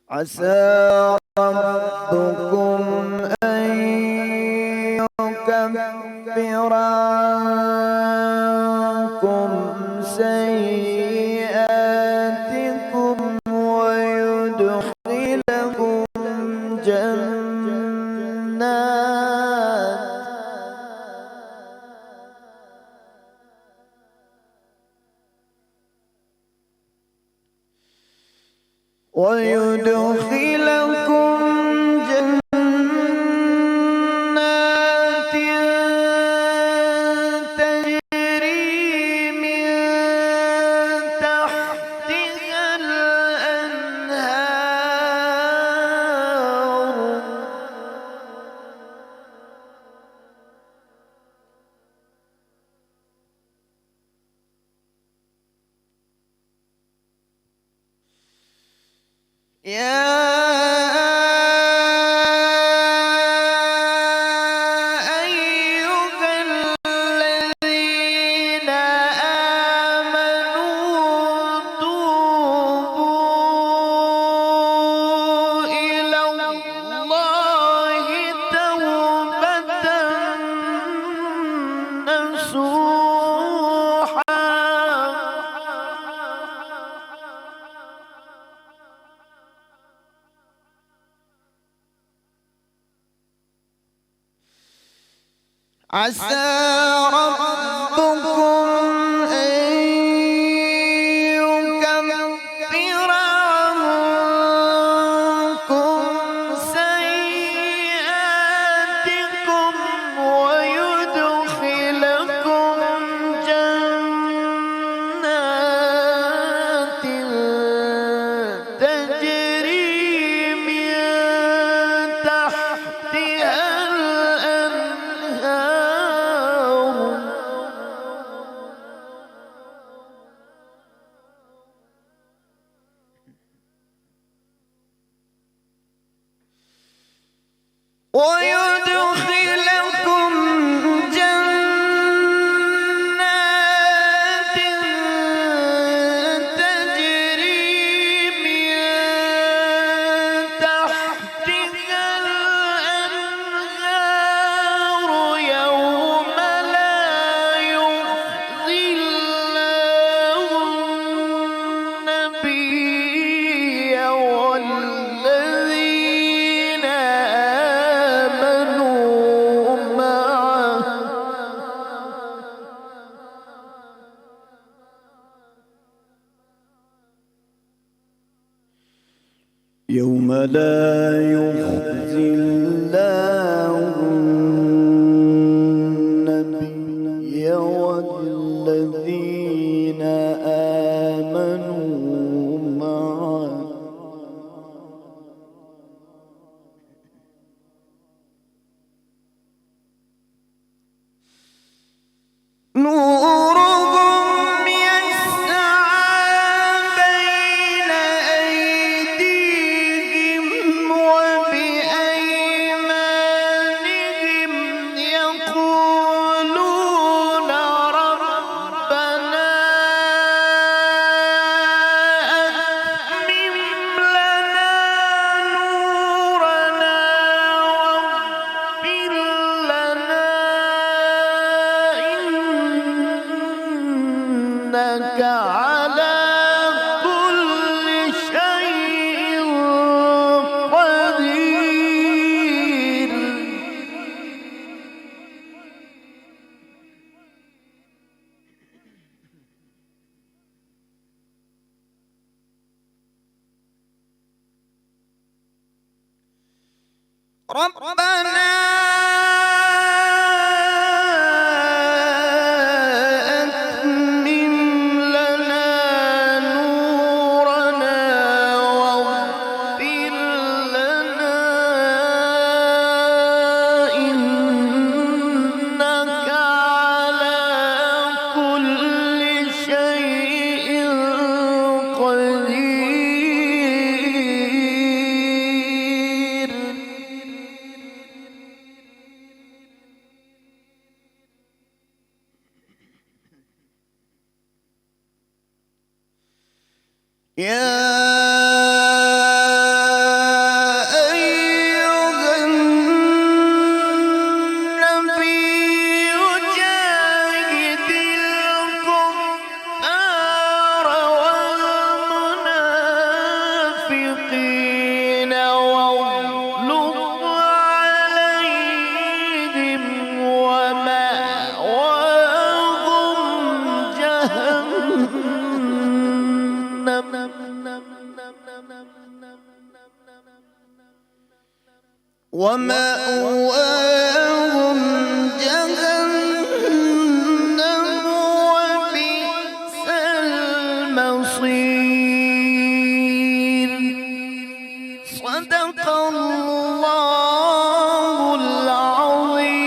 عسى ربكم أن يكفر عنكم سيئاتكم ويدخلكم جنات تجري من تحتها الأنهار عسى ربكم أن يكفر عنكم سيئاتكم ويدخلكم جنات تجري من تحتها ويدخلكم جنات تجري من يوم لا يخزي الله النبي والذين آمنوا معه نورهم يسعى بين أيديهم وبأيمانهم يقولون ربنا أتمم لنا نورنا واغفر لنا إنك على كل شيء قدير ربنا أتمم لنا نورنا واغفر لنا إنك على كل شيء قدير يا أيها النبي جاهد الكفار والمنافقين واغلظ عليهم ومأواهم جهنم وبئس المصير صدق الله العظيم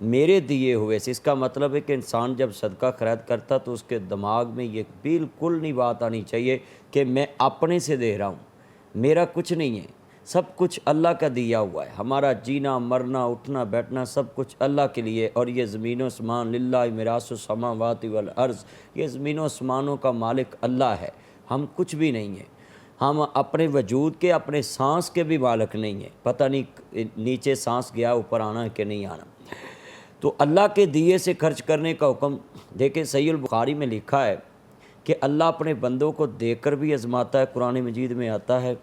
میرے دیے ہوئے سے۔ اس کا مطلب ہے کہ انسان جب صدقہ خیرات کرتا تو اس کے دماغ میں یہ بالکل نہیں بات آنی چاہیے کہ میں اپنے سے دے رہا ہوں، میرا کچھ نہیں ہے، سب کچھ اللہ کا دیا ہوا ہے۔ ہمارا جینا مرنا اٹھنا بیٹھنا سب کچھ اللہ کے لیے، اور یہ زمین و آسمان للہ میراث السماوات والارض، یہ زمین و آسمانوں کا مالک اللہ ہے، ہم کچھ بھی نہیں ہیں۔ ہم اپنے وجود کے اپنے سانس کے بھی مالک نہیں ہیں، پتہ نہیں نیچے سانس گیا اوپر آنا ہے کہ نہیں آنا۔ تو اللہ کے دیے سے خرچ کرنے کا حکم دیکھیں، صحیح البخاری میں لکھا ہے کہ اللہ اپنے بندوں کو دے کر بھی آزماتا ہے۔ قرآن مجید میں آتا ہے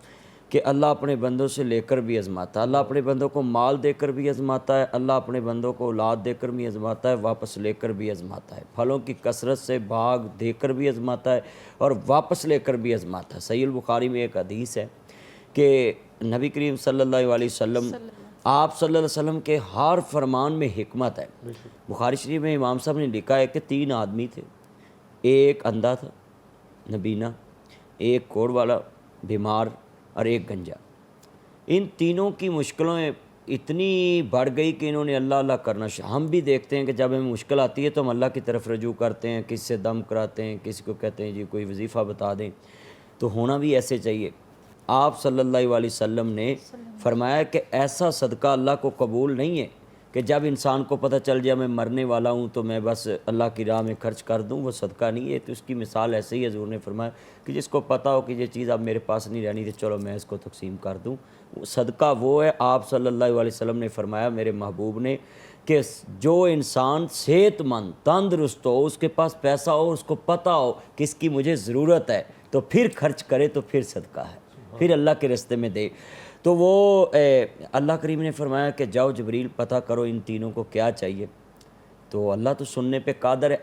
کہ اللہ اپنے بندوں سے لے کر بھی آزماتا ہے، اللہ اپنے بندوں کو مال دے کر بھی آزماتا ہے، اللہ اپنے بندوں کو اولاد دے کر بھی آزماتا ہے، واپس لے کر بھی آزماتا ہے، پھلوں کی کثرت سے باغ دے کر بھی آزماتا ہے اور واپس لے کر بھی آزماتا ہے۔ صحیح البخاری میں ایک حدیث ہے کہ نبی کریم صلی اللہ علیہ وسلم، آپ صلی اللہ علیہ وسلم کے ہر فرمان میں حکمت ہے۔ بخاری شریف میں امام صاحب نے لکھا ہے کہ 3 آدمی تھے، ایک اندھا تھا نبینا، ایک کوڑ والا بیمار اور ایک گنجا۔ ان تینوں کی مشکلیں اتنی بڑھ گئی کہ انہوں نے اللہ اللہ کرنا ہم بھی دیکھتے ہیں کہ جب ہمیں مشکل آتی ہے تو ہم اللہ کی طرف رجوع کرتے ہیں، کسی سے دم کراتے ہیں، کسی کو کہتے ہیں جی کوئی وظیفہ بتا دیں، تو ہونا بھی ایسے چاہیے۔ آپ صلی اللہ علیہ وسلم نے فرمایا کہ ایسا صدقہ اللہ کو قبول نہیں ہے کہ جب انسان کو پتہ چل جائے میں مرنے والا ہوں تو میں بس اللہ کی راہ میں خرچ کر دوں، وہ صدقہ نہیں ہے۔ تو اس کی مثال ایسے ہی حضور نے فرمایا کہ جس کو پتہ ہو کہ یہ چیز اب میرے پاس نہیں رہنی تو چلو میں اس کو تقسیم کر دوں۔ صدقہ وہ ہے، آپ صلی اللہ علیہ وسلم نے فرمایا میرے محبوب نے کہ جو انسان صحت مند تندرست ہو، اس کے پاس پیسہ ہو، اس کو پتہ ہو کہ اس کی مجھے ضرورت ہے، تو پھر خرچ کرے تو پھر صدقہ ہے، پھر اللہ کے راستے میں دے۔ تو وہ اللہ کریم نے فرمایا کہ جاؤ جبریل پتہ کرو ان تینوں کو کیا چاہیے۔ تو اللہ تو سننے پہ قادر ہے۔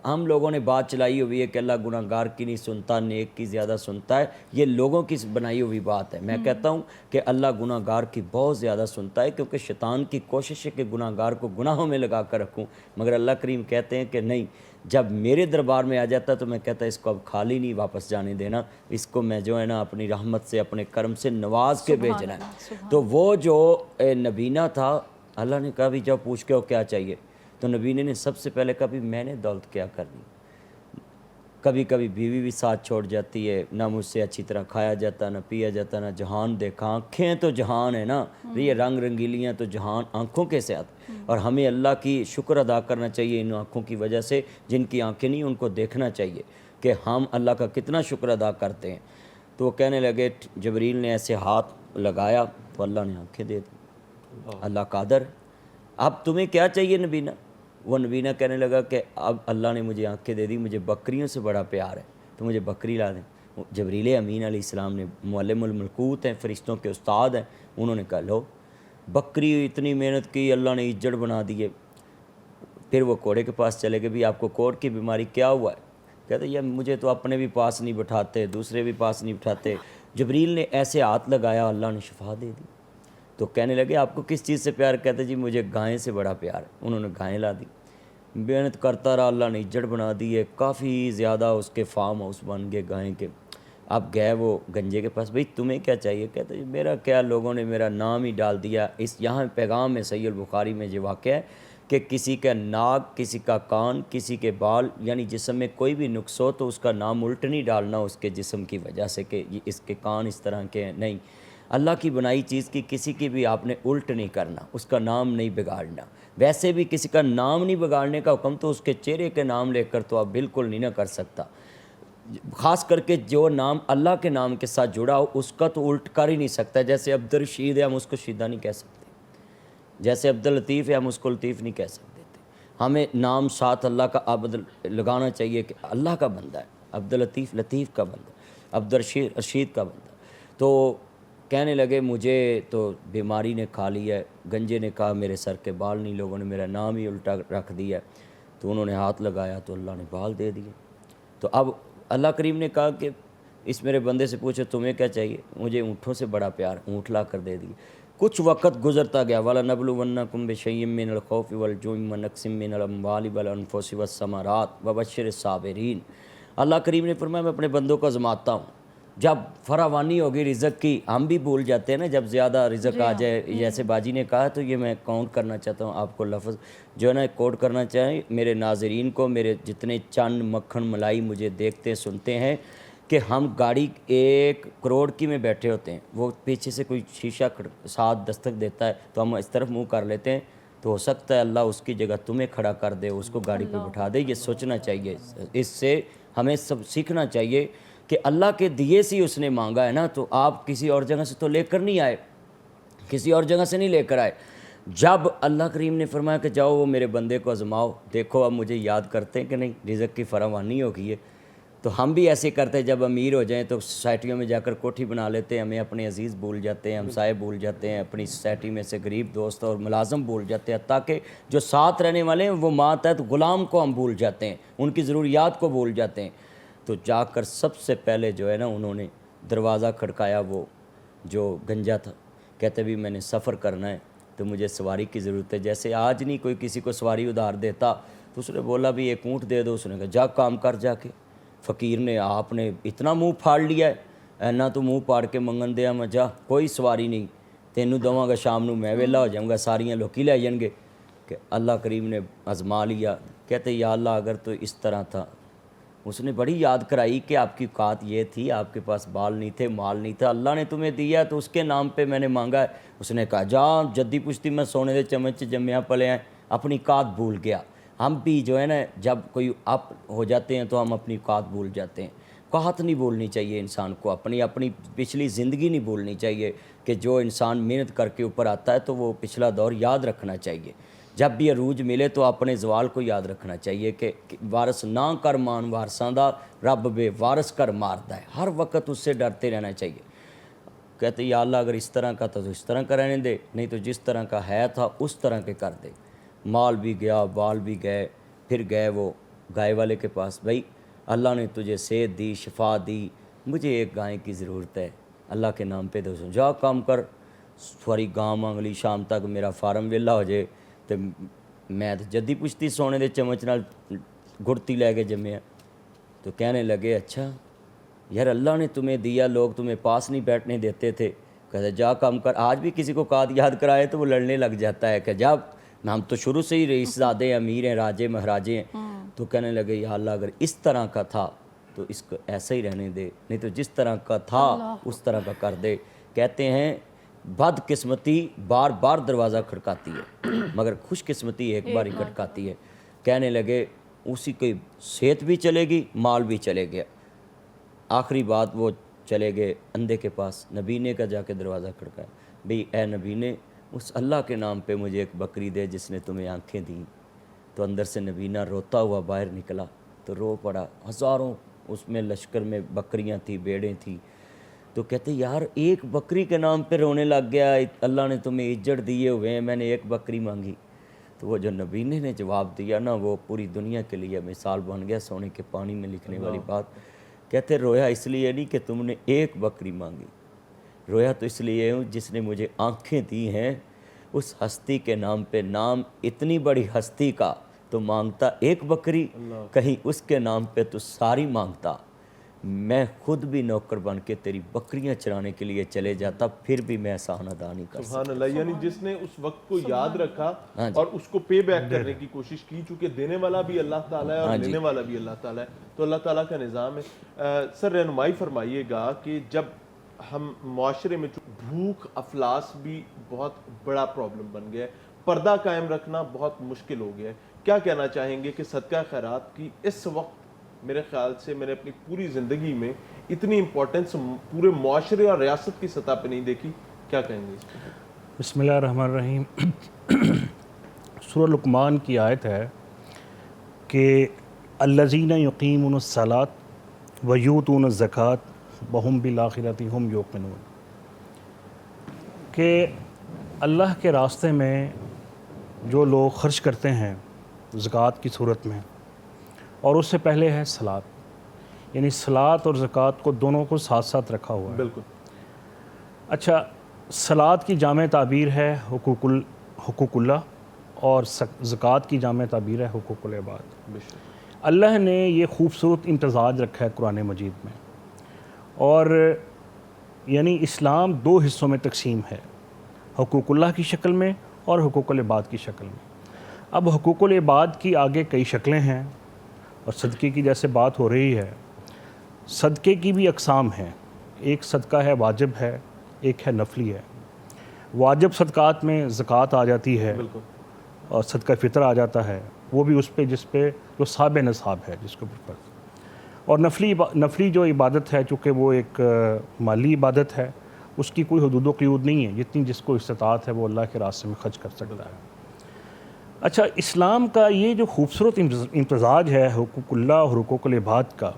ہم لوگوں نے بات چلائی ہوئی ہے کہ اللہ گناہ گار کی نہیں سنتا، نیک کی زیادہ سنتا ہے، یہ لوگوں کی بنائی ہوئی بات ہے۔ میں کہتا ہوں کہ اللہ گناہ گار کی بہت زیادہ سنتا ہے، کیونکہ شیطان کی کوشش ہے کہ گناہ گار کو گناہوں میں لگا کر رکھوں، مگر اللہ کریم کہتے ہیں کہ نہیں، جب میرے دربار میں آ جاتا تو میں کہتا اس کو اب خالی نہیں واپس جانے دینا، اس کو میں جو ہے نا اپنی رحمت سے اپنے کرم سے نواز کے بھیجنا ہے۔ تو وہ جو نبینا تھا، اللہ نے کہا بھی جب پوچھ کے ہو کیا چاہیے، تو نبینے نے سب سے پہلے کہا بھی میں نے دولت کیا کرنی، کبھی کبھی بیوی بھی ساتھ چھوڑ جاتی ہے، نہ مجھ سے اچھی طرح کھایا جاتا، نہ پیا جاتا، نہ جہان دیکھا، آنکھیں تو جہان ہے نا، یہ رنگ رنگیلیاں تو جہان آنکھوں کے ساتھ، اور ہمیں اللہ کی شکر ادا کرنا چاہیے ان آنکھوں کی وجہ سے، جن کی آنکھیں نہیں ان کو دیکھنا چاہیے کہ ہم اللہ کا کتنا شکر ادا کرتے ہیں۔ تو وہ کہنے لگے، جبریل نے ایسے ہاتھ لگایا تو اللہ نے آنکھیں دے دی، اللہ قادر۔ اب تمہیں کیا چاہیے نبینا؟ وہ نبینا کہنے لگا کہ اب اللہ نے مجھے آنکھیں دے دی، مجھے بکریوں سے بڑا پیار ہے، تو مجھے بکری لا دیں۔ جبریل امین علیہ السلام نے، معلم الملکوت ہیں، فرشتوں کے استاد ہیں، انہوں نے کہا لو بکری، اتنی محنت کی، اللہ نے اجڑ بنا دیے۔ پھر وہ کوڑے کے پاس چلے گئے، بھی آپ کو کوڑ کی بیماری کیا ہوا ہے؟ کہتے یہ مجھے تو اپنے بھی پاس نہیں بٹھاتے، دوسرے بھی پاس نہیں بٹھاتے۔ جبریل نے ایسے ہاتھ لگایا، اللہ نے شفا دے دی۔ تو کہنے لگے آپ کو کس چیز سے پیار؟ کہتے جی مجھے گائیں سے بڑا پیار ہے۔ انہوں نے گائیں لا دی، محنت کرتا رہا، اللہ نے اجڑ بنا دی ہے، کافی زیادہ اس کے فارم ہاؤس بن گئے گائیں کے۔ اب گئے وہ گنجے کے پاس، بھئی تمہیں کیا چاہیے؟ کہتے جی میرا کیا، لوگوں نے میرا نام ہی ڈال دیا۔ اس یہاں پیغام میں صحیح البخاری میں یہ واقعہ ہے کہ کسی کا ناک، کسی کا کان، کسی کے بال، یعنی جسم میں کوئی بھی نقص ہو تو اس کا نام الٹ نہیں ڈالنا اس کے جسم کی وجہ سے کہ اس کے کان اس طرح کے ہیں، نہیں، اللہ کی بنائی چیز کی کسی کی بھی آپ نے الٹ نہیں کرنا، اس کا نام نہیں بگاڑنا۔ ویسے بھی کسی کا نام نہیں بگاڑنے کا حکم تو اس کے چہرے کے نام لے کر تو آپ بالکل نہیں نہ کر سکتا، خاص کر کے جو نام اللہ کے نام کے ساتھ جڑا ہو اس کا تو الٹ کر ہی نہیں سکتا۔ جیسے عبدالرشید ہے، ہم اس کو شیدہ نہیں کہہ سکتے، جیسے عبداللطیف ہے، ہم اس کو لطیف نہیں کہہ سکتے۔ ہمیں نام ساتھ اللہ کا عبد لگانا چاہیے کہ اللہ کا بندہ ہے، عبداللطیف لطیف کا بندہ، عبدالرشید رشید کا بندہ۔ تو کہنے لگے مجھے تو بیماری نے کھا لیا ہے۔ گنجے نے کہا میرے سر کے بال نہیں، لوگوں نے میرا نام ہی الٹا رکھ دیا ہے۔ تو انہوں نے ہاتھ لگایا تو اللہ نے بال دے دیے۔ تو اب اللہ کریم نے کہا کہ اس میرے بندے سے پوچھو تمہیں کیا چاہیے؟ مجھے اونٹوں سے بڑا پیار، اونٹ لا کر دے دیے۔ کچھ وقت گزرتا گیا، وَلَنَبْلُوَنَّكُمْ بِشَيْءٍ مِّنَ الْخَوْفِ وَالْجُوعِ وَنَقْصٍ مِّنَ الْأَمْوَالِ وَالْأَنفُسِ وَالثَّمَرَاتِ وَبَشِّرِ الصَّابِرِينَ۔ اللہ کریم نے فرمایا میں اپنے بندوں کو آزماتا ہوں، جب فراوانی ہوگی رزق کی ہم بھی بھول جاتے ہیں نا، جب زیادہ رزق آ جائے، جیسے باجی نے کہا، تو یہ میں کاؤنٹ کرنا چاہتا ہوں آپ کو، لفظ جو ہے نا کوٹ کرنا چاہیں میرے ناظرین کو، میرے جتنے چند مکھن ملائی مجھے دیکھتے سنتے ہیں، کہ ہم گاڑی 1 کروڑ کی میں بیٹھے ہوتے ہیں، وہ پیچھے سے کوئی شیشہ ساتھ دستک دیتا ہے تو ہم اس طرف منہ کر لیتے ہیں، تو ہو سکتا ہے اللہ اس کی جگہ تمہیں کھڑا کر دے، اس کو گاڑی پہ بٹھا دے۔ یہ سوچنا چاہیے، اس سے ہمیں سب سیکھنا چاہیے کہ اللہ کے دیے سے اس نے مانگا ہے نا، تو آپ کسی اور جگہ سے تو لے کر نہیں آئے، کسی اور جگہ سے نہیں لے کر آئے۔ جب اللہ کریم نے فرمایا کہ جاؤ وہ میرے بندے کو آزماؤ، دیکھو اب مجھے یاد کرتے ہیں کہ نہیں، رزق کی فراوانی ہو گئی ہے، تو ہم بھی ایسے کرتے ہیں، جب امیر ہو جائیں تو سوسائٹیوں میں جا کر کوٹھی بنا لیتے ہیں، ہمیں اپنے عزیز بھول جاتے ہیں، ہمسائے بھول جاتے ہیں، اپنی سوسائٹی میں سے غریب دوست اور ملازم بھول جاتے ہیں، تاکہ جو ساتھ رہنے والے ہیں وہ ماتحت غلام کو ہم بھول جاتے ہیں، ان کی ضروریات کو بھول جاتے ہیں۔ تو جا کر سب سے پہلے جو ہے نا انہوں نے دروازہ کھڑکایا، وہ جو گنجا تھا، کہتے بھی میں نے سفر کرنا ہے تو مجھے سواری کی ضرورت ہے، جیسے آج نہیں کوئی کسی کو سواری ادھار دیتا، تو اس نے بولا بھی 1 اونٹ دے دو، اس نے کہا جا کام کر جا کے۔ فقیر نے آپ نے اتنا منہ پھاڑ لیا ہے، اینا تو منہ پھاڑ کے منگن دیا میں، جا کوئی سواری نہیں، تینوں دواں گا شام نو میں ویلا ہو جاؤں گا، ساریاں لوکی لے جائیں گے۔ کہ اللہ کریم نے آزما لیا، کہتے یا اللہ اگر تو اس طرح تھا، اس نے بڑی یاد کرائی کہ آپ کی اوقات یہ تھی، آپ کے پاس بال نہیں تھے، مال نہیں تھا، اللہ نے تمہیں دیا تو اس کے نام پہ میں نے مانگا ہے۔ اس نے کہا جا جدی پشتی میں سونے دے چمچ جمیا پلے ہیں، اپنی اوقات بھول گیا۔ ہم بھی جو ہے نا جب کوئی اپ ہو جاتے ہیں تو ہم اپنی اوقات بھول جاتے ہیں۔ اوقات نہیں بھولنی چاہیے انسان کو، اپنی پچھلی زندگی نہیں بھولنی چاہیے، کہ جو انسان محنت کر کے اوپر آتا ہے تو وہ پچھلا دور یاد رکھنا چاہیے۔ جب بھی عروج ملے تو اپنے زوال کو یاد رکھنا چاہیے کہ وارث نہ کر مان وارثاں دا، رب بے وارث کر ماردا ہے، ہر وقت اس سے ڈرتے رہنا چاہیے۔ کہتے یا اللہ اگر اس طرح کا تھا تو اس طرح کا رہنے دے، نہیں تو جس طرح کا ہے تھا اس طرح کے کر دے۔ مال بھی گیا، بال بھی گئے، پھر گئے وہ گائے والے کے پاس، بھائی اللہ نے تجھے صحت دی، شفا دی، مجھے ایک گائے کی ضرورت ہے، اللہ کے نام پہ دو، جا کام کر، سواری گاں مانگ لی، شام تک میرا فارم ویلا ہو جائے، تو میں تو جدی پشتی سونے دے چمچ نال گڑتی لے کے جمے۔ تو کہنے لگے اچھا یار اللہ نے تمہیں دیا، لوگ تمہیں پاس نہیں بیٹھنے دیتے تھے، کہتے جا کام کر۔ آج بھی کسی کو قات یاد کرائے تو وہ لڑنے لگ جاتا ہے کہ جب ہم تو شروع سے ہی رئیس زادے ہیں، امیر ہیں، راجے مہاراجے ہیں۔ تو کہنے لگے یا اللہ اگر اس طرح کا تھا تو اس کو ایسا ہی رہنے دے، نہیں تو جس طرح کا تھا اس طرح کا کر دے۔ کہتے ہیں بد قسمتی بار بار دروازہ کھڑکاتی ہے مگر خوش قسمتی ایک بار ہی کھڑکاتی ہے۔ کہنے لگے اسی کی صحت بھی چلے گی، مال بھی چلے گیا۔ آخری بات وہ چلے گئے اندھے کے پاس، نبینے کا جا کے دروازہ کھڑکایا، بھئی اے نبینے اس اللہ کے نام پہ مجھے ایک بکری دے جس نے تمہیں آنکھیں دیں۔ تو اندر سے نبینہ روتا ہوا باہر نکلا تو رو پڑا، ہزاروں اس میں لشکر میں بکریاں تھیں، بیڑیں تھیں۔ تو کہتے یار ایک بکری کے نام پہ رونے لگ گیا، اللہ نے تمہیں اجڑ دیے ہوئے ہیں، میں نے ایک بکری مانگی۔ تو وہ جو نبینے نے جواب دیا نا وہ پوری دنیا کے لیے مثال بن گیا، سونے کے پانی میں لکھنے والی بات۔ کہتے رویا اس لیے نہیں کہ تم نے ایک بکری مانگی، رویا تو اس لیے ہوں جس نے مجھے آنکھیں دی ہیں، اس ہستی کے نام پہ، نام اتنی بڑی ہستی کا تو مانگتا ایک بکری، کہیں اس کے نام پہ تو ساری مانگتا، میں خود بھی نوکر بن کے تیری بکریاں چرانے کے لیے چلے جاتا، پھر بھی میں احسان ادا نہیں کر سکتا۔ سبحان اللہ، یعنی جس نے اس وقت کو یاد رکھا اور اس کو پے بیک کرنے کی کوشش کی، چونکہ دینے والا بھی اللہ تعالیٰ ہے اور لینے والا بھی اللہ تعالیٰ ہے، تو اللہ تعالیٰ کا نظام ہے۔ سر رہنمائی فرمائیے گا کہ جب ہم معاشرے میں بھوک افلاس بھی بہت بڑا پرابلم بن گیا ہے، پردہ قائم رکھنا بہت مشکل ہو گیا ہے، کیا کہنا چاہیں گے کہ صدقہ خیرات کی اس وقت میرے خیال سے میں نے اپنی پوری زندگی میں اتنی امپورٹنس پورے معاشرے اور ریاست کی سطح پہ نہیں دیکھی، کیا کہیں گے اس پہ؟ بسم اللہ الرحمن الرحیم۔ سورہ لقمان کی آیت ہے کہ الذین یقیمون الصلاۃ ویؤتون الزکوٰۃ وہم بالآخرۃ ہم یوقنون، کہ اللہ کے راستے میں جو لوگ خرچ کرتے ہیں زکوٰۃ کی صورت میں، اور اس سے پہلے ہے صلاۃ، یعنی صلاۃ اور زکوٰۃ کو دونوں کو ساتھ ساتھ رکھا ہوا ہے۔ بالکل۔ اچھا، صلاۃ کی جامع تعبیر ہے حقوق اللہ، اور زکوٰۃ کی جامع تعبیر ہے حقوق العباد۔ اللہ نے یہ خوبصورت امتزاج رکھا ہے قرآن مجید میں، اور یعنی اسلام دو حصوں میں تقسیم ہے، حقوق اللہ کی شکل میں اور حقوق العباد کی شکل میں۔ اب حقوق العباد کی آگے کئی شکلیں ہیں، اور صدقے کی جیسے بات ہو رہی ہے، صدقے کی بھی اقسام ہیں۔ ایک صدقہ ہے واجب ہے، ایک ہے نفلی ہے۔ واجب صدقات میں زکوٰۃ آ جاتی ہے اور صدقہ فطر آ جاتا ہے، وہ بھی اس پہ جس پہ جو صاب نصاب ہے جس کے اوپر۔ اور نفلی جو عبادت ہے، چونکہ وہ ایک مالی عبادت ہے، اس کی کوئی حدود و قیود نہیں ہے، جتنی جس کو استطاعت ہے وہ اللہ کے راستے میں خرچ کر سکتا ہے۔ اچھا، اسلام کا یہ جو خوبصورت امتزاج ہے حقوق اللہ اور حقوق العباد کا،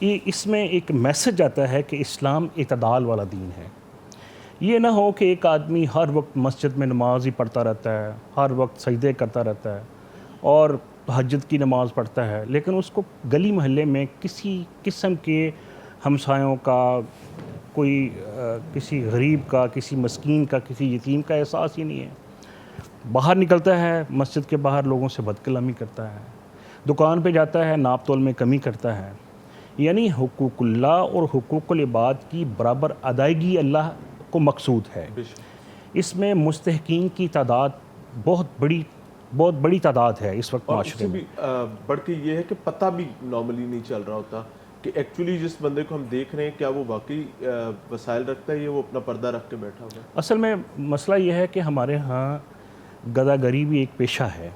یہ اس میں ایک میسج آتا ہے کہ اسلام اعتدال والا دین ہے۔ یہ نہ ہو کہ ایک آدمی ہر وقت مسجد میں نماز ہی پڑھتا رہتا ہے، ہر وقت سجدے کرتا رہتا ہے اور تہجد کی نماز پڑھتا ہے، لیکن اس کو گلی محلے میں کسی قسم کے ہمسایوں کا، کوئی کسی غریب کا، کسی مسکین کا، کسی یتیم کا احساس ہی نہیں ہے۔ باہر نکلتا ہے، مسجد کے باہر لوگوں سے بد کلامی کرتا ہے، دکان پہ جاتا ہے، ناپ تول میں کمی کرتا ہے۔ یعنی حقوق اللہ اور حقوق العباد کی برابر ادائیگی اللہ کو مقصود ہے۔ اس میں مستحقین کی تعداد بہت بڑی تعداد ہے اس وقت معاشرے میں۔ بڑھ کے یہ ہے کہ پتہ بھی نارملی نہیں چل رہا ہوتا کہ ایکچولی جس بندے کو ہم دیکھ رہے ہیں کیا وہ واقعی وسائل رکھتا ہے یا وہ اپنا پردہ رکھ کے بیٹھا ہوا ہے۔ اصل میں مسئلہ یہ ہے کہ ہمارے ہاں گداگری بھی ایک پیشہ ہے۔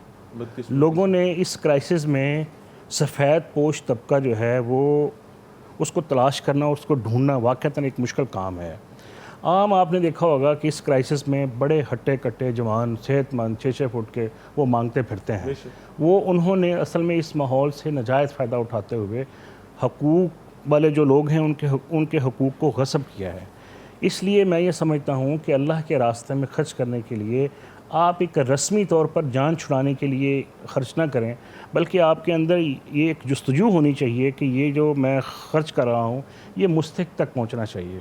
لوگوں نے اس کرائسس میں سفید پوش طبقہ جو ہے وہ اس کو تلاش کرنا اور اس کو ڈھونڈنا واقعتاً ایک مشکل کام ہے۔ عام آپ نے دیکھا ہوگا کہ اس کرائسس میں بڑے ہٹے کٹے جوان صحت مند 6 فٹ کے وہ مانگتے پھرتے ہیں۔ وہ انہوں نے اصل میں اس ماحول سے ناجائز فائدہ اٹھاتے ہوئے حقوق والے جو لوگ ہیں ان کے حقوق کو غصب کیا ہے۔ اس لیے میں یہ سمجھتا ہوں کہ اللہ کے راستے میں خرچ کرنے کے لیے آپ ایک رسمی طور پر جان چھڑانے کے لیے خرچ نہ کریں، بلکہ آپ کے اندر یہ ایک جستجو ہونی چاہیے کہ یہ جو میں خرچ کر رہا ہوں یہ مستحق تک پہنچنا چاہیے۔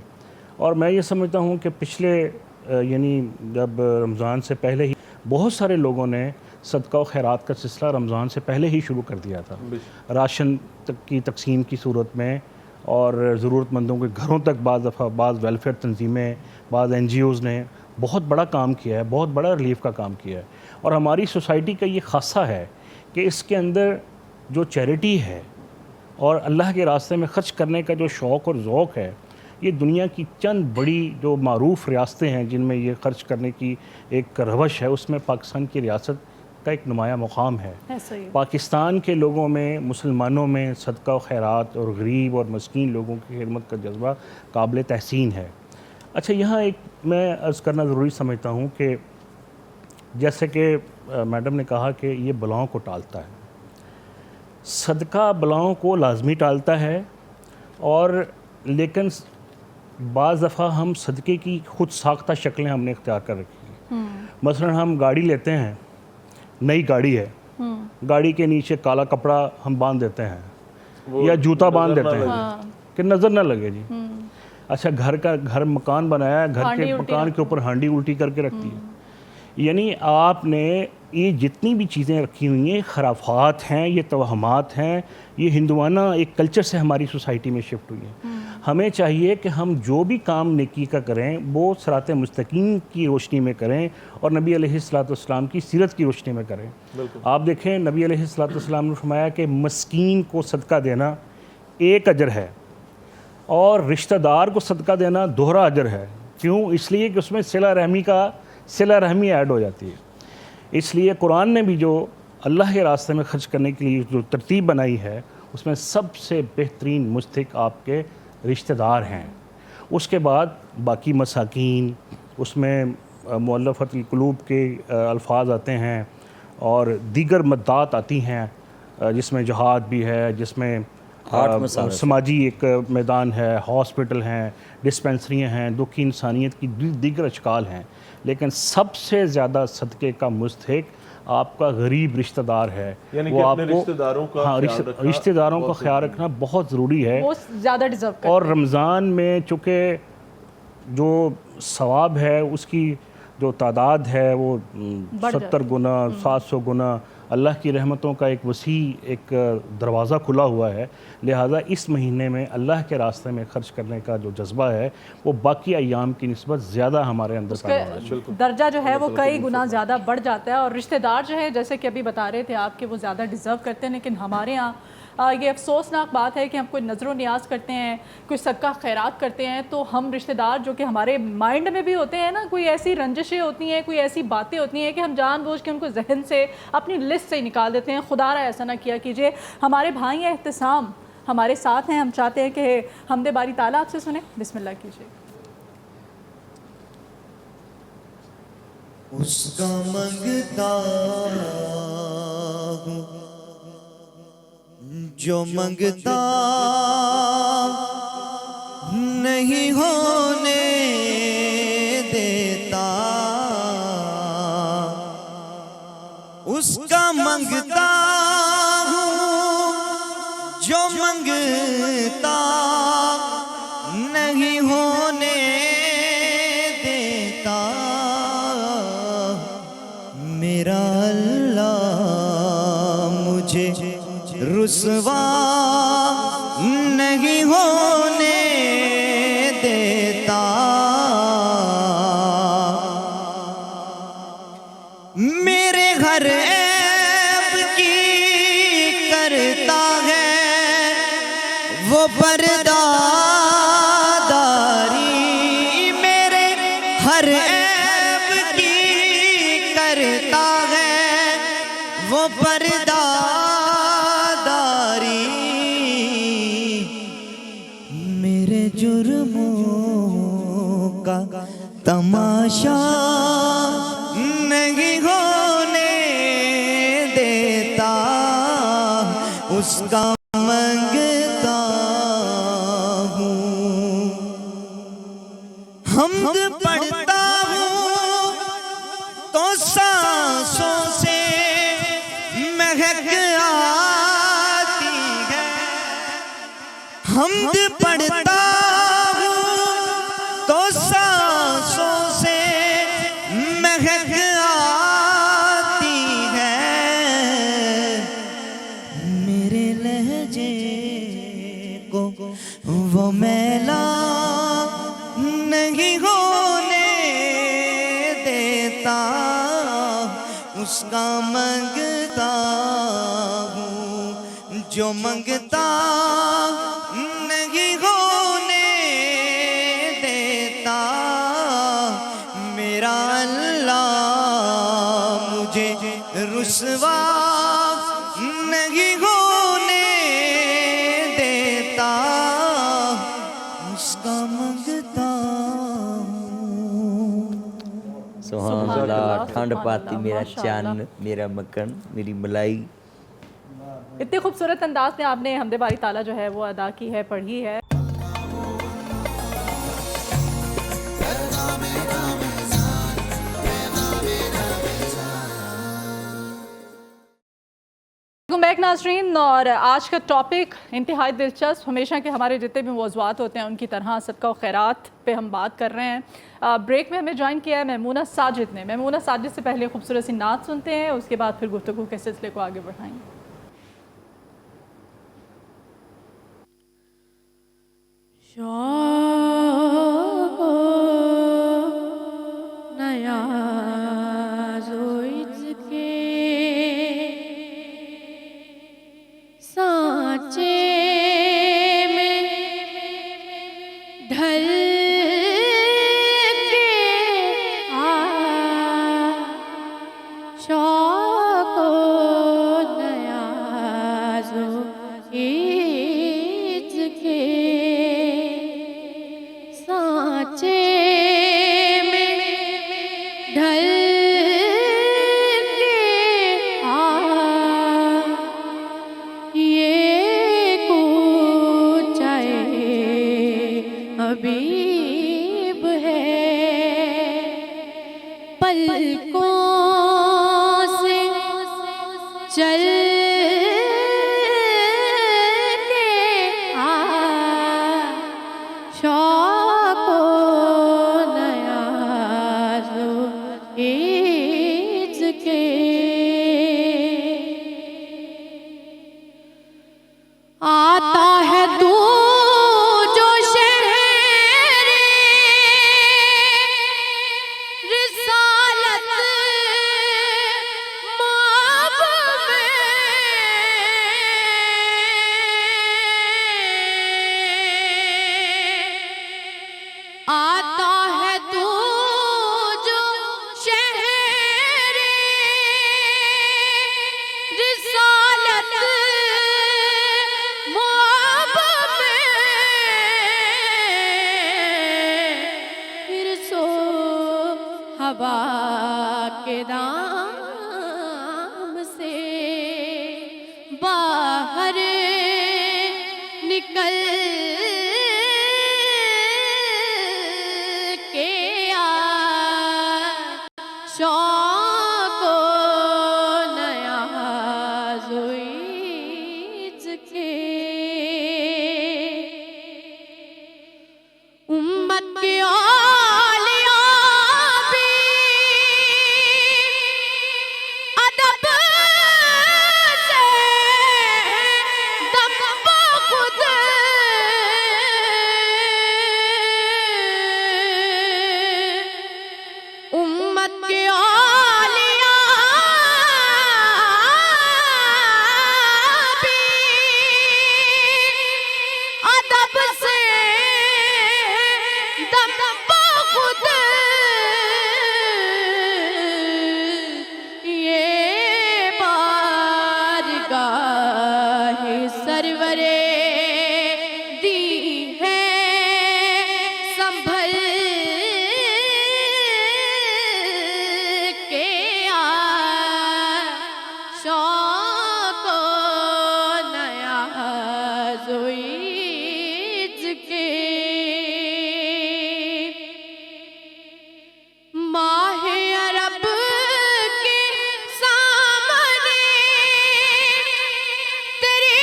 اور میں یہ سمجھتا ہوں کہ پچھلے یعنی جب رمضان سے پہلے ہی بہت سارے لوگوں نے صدقہ و خیرات کا سلسلہ رمضان سے پہلے ہی شروع کر دیا تھا، راشن کی تقسیم کی صورت میں، اور ضرورت مندوں کے گھروں تک بعض دفعہ بعض ویلفیئر تنظیمیں، بعض NGOs نے بہت بڑا کام کیا ہے، بہت بڑا ریلیف کا کام کیا ہے۔ اور ہماری سوسائٹی کا یہ خاصہ ہے کہ اس کے اندر جو چیریٹی ہے اور اللہ کے راستے میں خرچ کرنے کا جو شوق اور ذوق ہے، یہ دنیا کی چند بڑی جو معروف ریاستیں ہیں جن میں یہ خرچ کرنے کی ایک روش ہے، اس میں پاکستان کی ریاست کا ایک نمایاں مقام ہے۔ پاکستان کے لوگوں میں، مسلمانوں میں صدقہ و خیرات اور غریب اور مسکین لوگوں کی خدمت کا جذبہ قابل تحسین ہے۔ اچھا، یہاں ایک میں عرض کرنا ضروری سمجھتا ہوں کہ جیسے کہ میڈم نے کہا کہ یہ بلاؤں کو ٹالتا ہے، صدقہ بلاؤں کو لازمی ٹالتا ہے، اور لیکن بعض دفعہ ہم صدقے کی خود ساختہ شکلیں ہم نے اختیار کر رکھی ہیں۔ مثلا ہم گاڑی لیتے ہیں، نئی گاڑی ہے، گاڑی کے نیچے کالا کپڑا ہم باندھ دیتے ہیں یا جوتا باندھ دیتے ہیں کہ نظر نہ لگے جی۔ اچھا، گھر مکان بنایا ہے، گھر کے مکان کے اوپر ہانڈی الٹی کر کے رکھتی ہے۔ یعنی آپ نے یہ جتنی بھی چیزیں رکھی ہوئی ہیں خرافات ہیں، یہ توہمات ہیں، یہ ہندوانہ ایک کلچر سے ہماری سوسائٹی میں شفٹ ہوئی ہیں۔ ہمیں چاہیے کہ ہم جو بھی کام نیکی کا کریں وہ صراط مستقیم کی روشنی میں کریں اور نبی علیہ السلام کی سیرت کی روشنی میں کریں۔ آپ دیکھیں، نبی علیہ السلام نے فرمایا کہ مسکین کو صدقہ دینا ایک اجر ہے اور رشتہ دار کو صدقہ دینا دوہرا اجر ہے۔ کیوں؟ اس لیے کہ اس میں صلہ رحمی ایڈ ہو جاتی ہے۔ اس لیے قرآن نے بھی جو اللہ کے راستے میں خرچ کرنے کے لیے جو ترتیب بنائی ہے، اس میں سب سے بہترین مستحق آپ کے رشتہ دار ہیں۔ اس کے بعد باقی مساکین، اس میں مؤلفۃ القلوب کے الفاظ آتے ہیں اور دیگر مدات آتی ہیں، جس میں جہاد بھی ہے، جس میں سماجی ایک میدان ہے، ہاسپٹل ہیں، ڈسپینسریاں ہیں، دکھی انسانیت کی دیگر اشکال ہیں، لیکن سب سے زیادہ صدقے کا مستحق آپ کا غریب رشتہ دار ہے۔ یعنی وہ کہ آپ اپنے رشتہ داروں کا خیال رکھنا بہت ضروری ہے، وہ زیادہ ڈیزرو کرتے ہیں۔ اور رمضان میں چونکہ جو ثواب ہے اس کی جو تعداد ہے وہ 70 گنا 700 گنا اللہ کی رحمتوں کا ایک وسیع ایک دروازہ کھلا ہوا ہے، لہٰذا اس مہینے میں اللہ کے راستے میں خرچ کرنے کا جو جذبہ ہے وہ باقی ایام کی نسبت زیادہ ہمارے اندر پیدا ہونا ہے۔ درجہ جو ہے وہ کئی گنا زیادہ بڑھ جاتا ہے، اور رشتہ دار جو ہے جیسے کہ ابھی بتا رہے تھے آپ کہ وہ زیادہ ڈیزرو کرتے ہیں، لیکن ہمارے ہاں یہ افسوسناک بات ہے کہ ہم کوئی نظر و نیاز کرتے ہیں، کوئی صدقہ خیرات کرتے ہیں، تو ہم رشتہ دار جو کہ ہمارے مائنڈ میں بھی ہوتے ہیں نا، کوئی ایسی رنجشیں ہوتی ہیں، کوئی ایسی باتیں ہوتی ہیں کہ ہم جان بوجھ کے ان کو ذہن سے اپنی لسٹ سے ہی نکال دیتے ہیں۔ خدا را ایسا نہ کیا کیجئے۔ ہمارے بھائی احتسام ہمارے ساتھ ہیں، ہم چاہتے ہیں کہ حمد باری تعالیٰ آپ سے سنیں، بسم اللہ کیجئے۔ اس کا منگتا ہوں جو منگتا نہیں ہونے دیتا، اس کا منگتا ہوں جو منگتا نہیں ہونے دیتا، میرا اللہ مجھے رسوا نہیں ہونے دیتا، میرے ہر عیب کی کرتا ہے وہ پردہ داری، میرے ہر عیب کی کرتا ہے وہ پردہ داری، میرے جرموں کا تماشا نہیں ہونے دیتا، اس کا منگتا ہوں، حمد پڑھتا ہوں تو سانسوں سے مہک آتی ہے، حمد پڑھتا ہوں تو سانسوں سے مہک آتی ہے، میرے لہجے کو وہ میلا نہیں ہونے دیتا، اس کا منگتا ہوں جو منگتا نہیں ہونے دیتا، میرا اللہ مجھے رسوا نہیں ہونے دیتا، اس کا منگتا ہوں۔ سبحان اللہ، ٹھنڈ پاتی میرا چاند، میرا مکھن، میری ملائی۔ اتنے خوبصورت انداز میں آپ نے حمد باری تعالیٰ جو ہے وہ ادا کی ہے، پڑھی ہے۔ ویلکم بیک ناظرین، اور آج کا ٹاپک انتہائی دلچسپ، ہمیشہ کے ہمارے جتنے بھی موضوعات ہوتے ہیں ان کی طرح صدقہ و خیرات پہ ہم بات کر رہے ہیں۔ بریک میں ہمیں جوائن کیا ہے میمونہ ساجد نے۔ میمونہ ساجد سے پہلے خوبصورت سی نعت سنتے ہیں، اس کے بعد پھر گفتگو کے سلسلے کو آگے بڑھائیں گے۔ وبا کے دام سے باہر نکل کے آ شوق و نیاز و عز کے امت کے اولیاء بھی ادب سے دم بخود امت کے اولیاء بھی ادب سے دم بخود یہ بارگاہ سرور دی ہے سنبھل کے آ شوق و نیاز و عز کے ماہ عرب کے سامنے تیری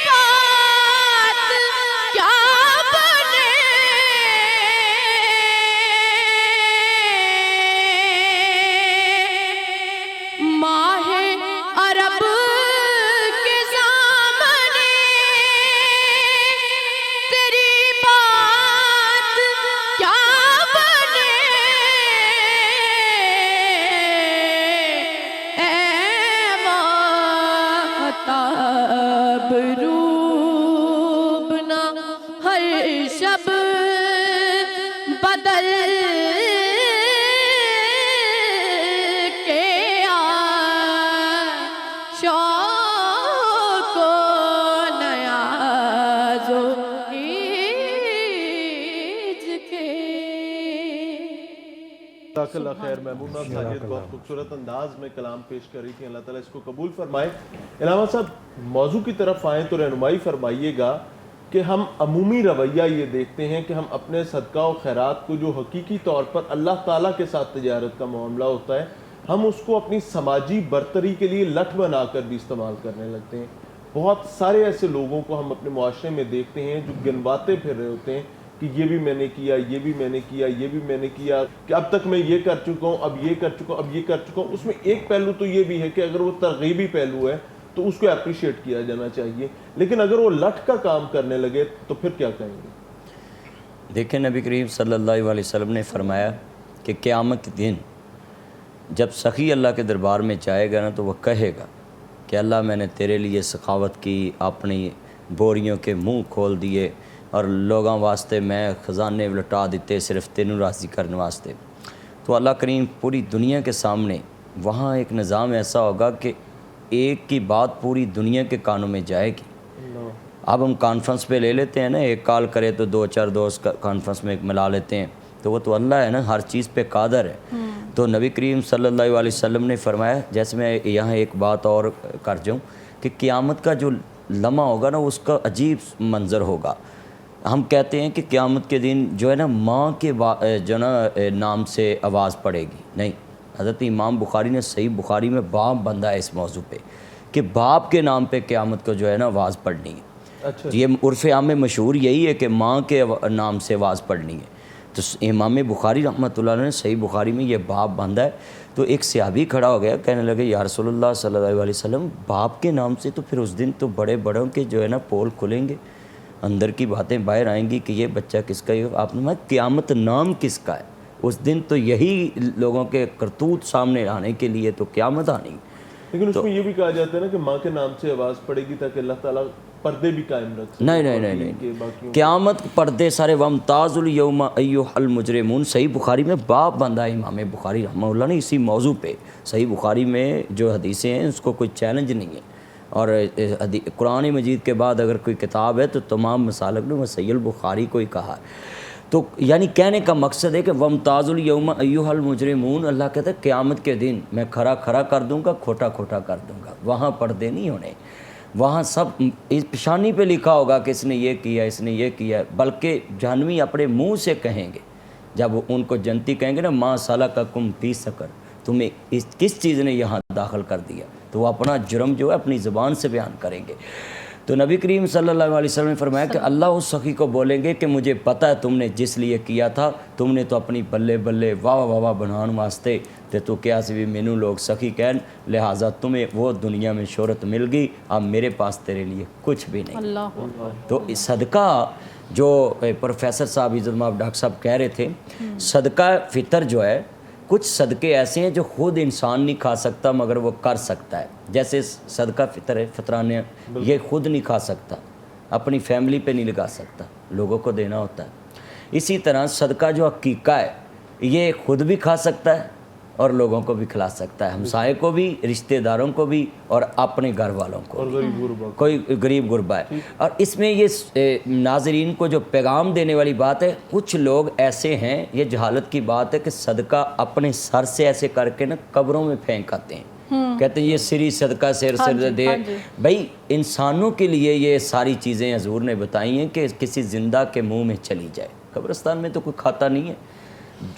بات کیا بنے ماہ عرب کے سامنے تیری بات کیا بنے اے ماہتاب روبنا ہر شب بدل کے آ شوق و نیاز و عز کے جزاک اللہ خیر. محمودہ ساجد بہت خوبصورت انداز میں کلام پیش کر رہی تھی. اللہ تعالیٰ اس کو قبول فرمائے. علامہ صاحب موضوع کی طرف آئیں تو رہنمائی فرمائیے گا کہ ہم عمومی رویہ یہ دیکھتے ہیں کہ ہم اپنے صدقہ و خیرات کو جو حقیقی طور پر اللہ تعالیٰ کے ساتھ تجارت کا معاملہ ہوتا ہے ہم اس کو اپنی سماجی برتری کے لیے لٹ بنا کر بھی استعمال کرنے لگتے ہیں. بہت سارے ایسے لوگوں کو ہم اپنے معاشرے میں دیکھتے ہیں جو گنواتے پھر رہے ہوتے ہیں کہ یہ بھی میں نے کیا، یہ بھی میں نے کیا، یہ بھی میں نے کیا، کہ اب تک میں یہ کر چکا ہوں، اب یہ کر چکا ہوں، اب یہ کر چکا ہوں. اس میں ایک پہلو تو یہ بھی ہے کہ اگر وہ ترغیبی پہلو ہے تو اس کو اپریشیٹ کیا جانا چاہیے، لیکن اگر وہ لٹ کا کام کرنے لگے تو پھر کیا کہیں گے؟ دیکھیں نبی کریم صلی اللہ علیہ وسلم نے فرمایا کہ قیامت کے دن جب سخی اللہ کے دربار میں جائے گا نا تو وہ کہے گا کہ اللہ میں نے تیرے لیے سخاوت کی، اپنی بوریوں کے منہ کھول دیے اور لوگوں واسطے میں خزانے لٹا دیتے صرف تینوں راضی کرنے واسطے. تو اللہ کریم پوری دنیا کے سامنے وہاں ایک نظام ایسا ہوگا کہ ایک کی بات پوری دنیا کے کانوں میں جائے گی. اب ہم کانفرنس پہ لے لیتے ہیں نا، ایک کال کرے تو دو چار دوست کانفرنس میں ملا لیتے ہیں، تو وہ تو اللہ ہے نا، ہر چیز پہ قادر ہے. تو نبی کریم صلی اللہ علیہ وسلم نے فرمایا، جیسے میں یہاں ایک بات اور کر جاؤں کہ قیامت کا جو لمحہ ہوگا نا اس کا عجیب منظر ہوگا. ہم کہتے ہیں کہ قیامت کے دن جو ہے نا ماں کے جو نا نام سے آواز پڑے گی. نہیں، حضرت امام بخاری نے صحیح بخاری میں باب بندھا ہے اس موضوع پہ کہ باپ کے نام پہ قیامت کو جو ہے نا آواز پڑھنی ہے. اچھا، یہ عرف عام میں مشہور یہی ہے کہ ماں کے نام سے آواز پڑھنی ہے. تو امام بخاری رحمۃ اللہ علیہ نے صحیح بخاری میں یہ باب باندھا ہے. تو ایک صحابی کھڑا ہو گیا، کہنے لگے یا رسول اللہ صلی اللہ علیہ وسلم، باپ کے نام سے تو پھر اس دن تو بڑے بڑوں کے جو ہے نا پول کھلیں گے، اندر کی باتیں باہر آئیں گی کہ یہ بچہ کس کا ہے. آپ نے فرمایا قیامت نام کس کا ہے؟ اس دن تو یہی لوگوں کے کرتوت سامنے آنے کے لیے تو قیامت آنی. لیکن اس میں یہ بھی کہا جاتا ہے نا کہ ماں کے نام سے آواز پڑے گی تاکہ اللہ تعالیٰ پردے بھی قائم رکھ سکے. نہیں، قیامت پردے سارے وامتاز الیوم ایھا المجرمون. صحیح بخاری میں باب بندھا ہے امام بخاری رحمہ اللہ نے اسی موضوع پہ. صحیح بخاری میں جو حدیثیں ہیں اس کو کوئی چیلنج نہیں ہے، اور قرآن مجید کے بعد اگر کوئی کتاب ہے تو تمام مسالک نے وہ صحیح البخاری کو ہی کہا. تو یعنی کہنے کا مقصد ہے کہ ومتاز الیوم ایھا المجرمون، اللہ کہتا ہے قیامت کے دن میں کھرا کھرا کر دوں گا، کھوٹا کھوٹا کر دوں گا. وہاں پردے نہیں ہونے، وہاں سب اس پیشانی پہ لکھا ہوگا کہ اس نے یہ کیا، اس نے یہ کیا، بلکہ جہنمی اپنے منہ سے کہیں گے جب ان کو جنتی کہیں گے نا ما سلککم فی سقر، تمہیں کس چیز نے یہاں داخل کر دیا، تو وہ اپنا جرم جو ہے اپنی زبان سے بیان کریں گے. تو نبی کریم صلی اللہ علیہ وسلم نے فرمایا کہ اللہ اس سخی کو بولیں گے کہ مجھے پتہ ہے تم نے جس لیے کیا تھا، تم نے تو اپنی بلے بلے واہ واہ واہ بنان واسطے تے تو کیا سی بھی مینوں لوگ سخی کہن، لہٰذا تمہیں وہ دنیا میں شہرت مل گئی، اب میرے پاس تیرے لیے کچھ بھی نہیں. اللہ تو اس صدقہ جو پروفیسر صاحب عزت مآب ڈاکٹر صاحب کہہ رہے تھے، صدقہ فطر جو ہے، کچھ صدقے ایسے ہیں جو خود انسان نہیں کھا سکتا مگر وہ کر سکتا ہے. جیسے صدقہ فطر ہے، فطرانہ، یہ خود نہیں کھا سکتا، اپنی فیملی پہ نہیں لگا سکتا، لوگوں کو دینا ہوتا ہے. اسی طرح صدقہ جو عقیقہ ہے، یہ خود بھی کھا سکتا ہے اور لوگوں کو بھی کھلا سکتا ہے، ہمسائے کو بھی، رشتہ داروں کو بھی، اور اپنے گھر والوں کو بھی، کوئی غریب غربا ہے. اور اس میں یہ ناظرین کو جو پیغام دینے والی بات ہے، کچھ لوگ ایسے ہیں، یہ جہالت کی بات ہے کہ صدقہ اپنے سر سے ایسے کر کے نا قبروں میں پھینک آتے ہیں، کہتے ہیں یہ سری صدقہ سر سے دے. بھائی انسانوں کے لیے یہ ساری چیزیں حضور نے بتائی ہیں کہ کسی زندہ کے منہ میں چلی جائے، قبرستان میں تو کوئی کھاتا نہیں ہے.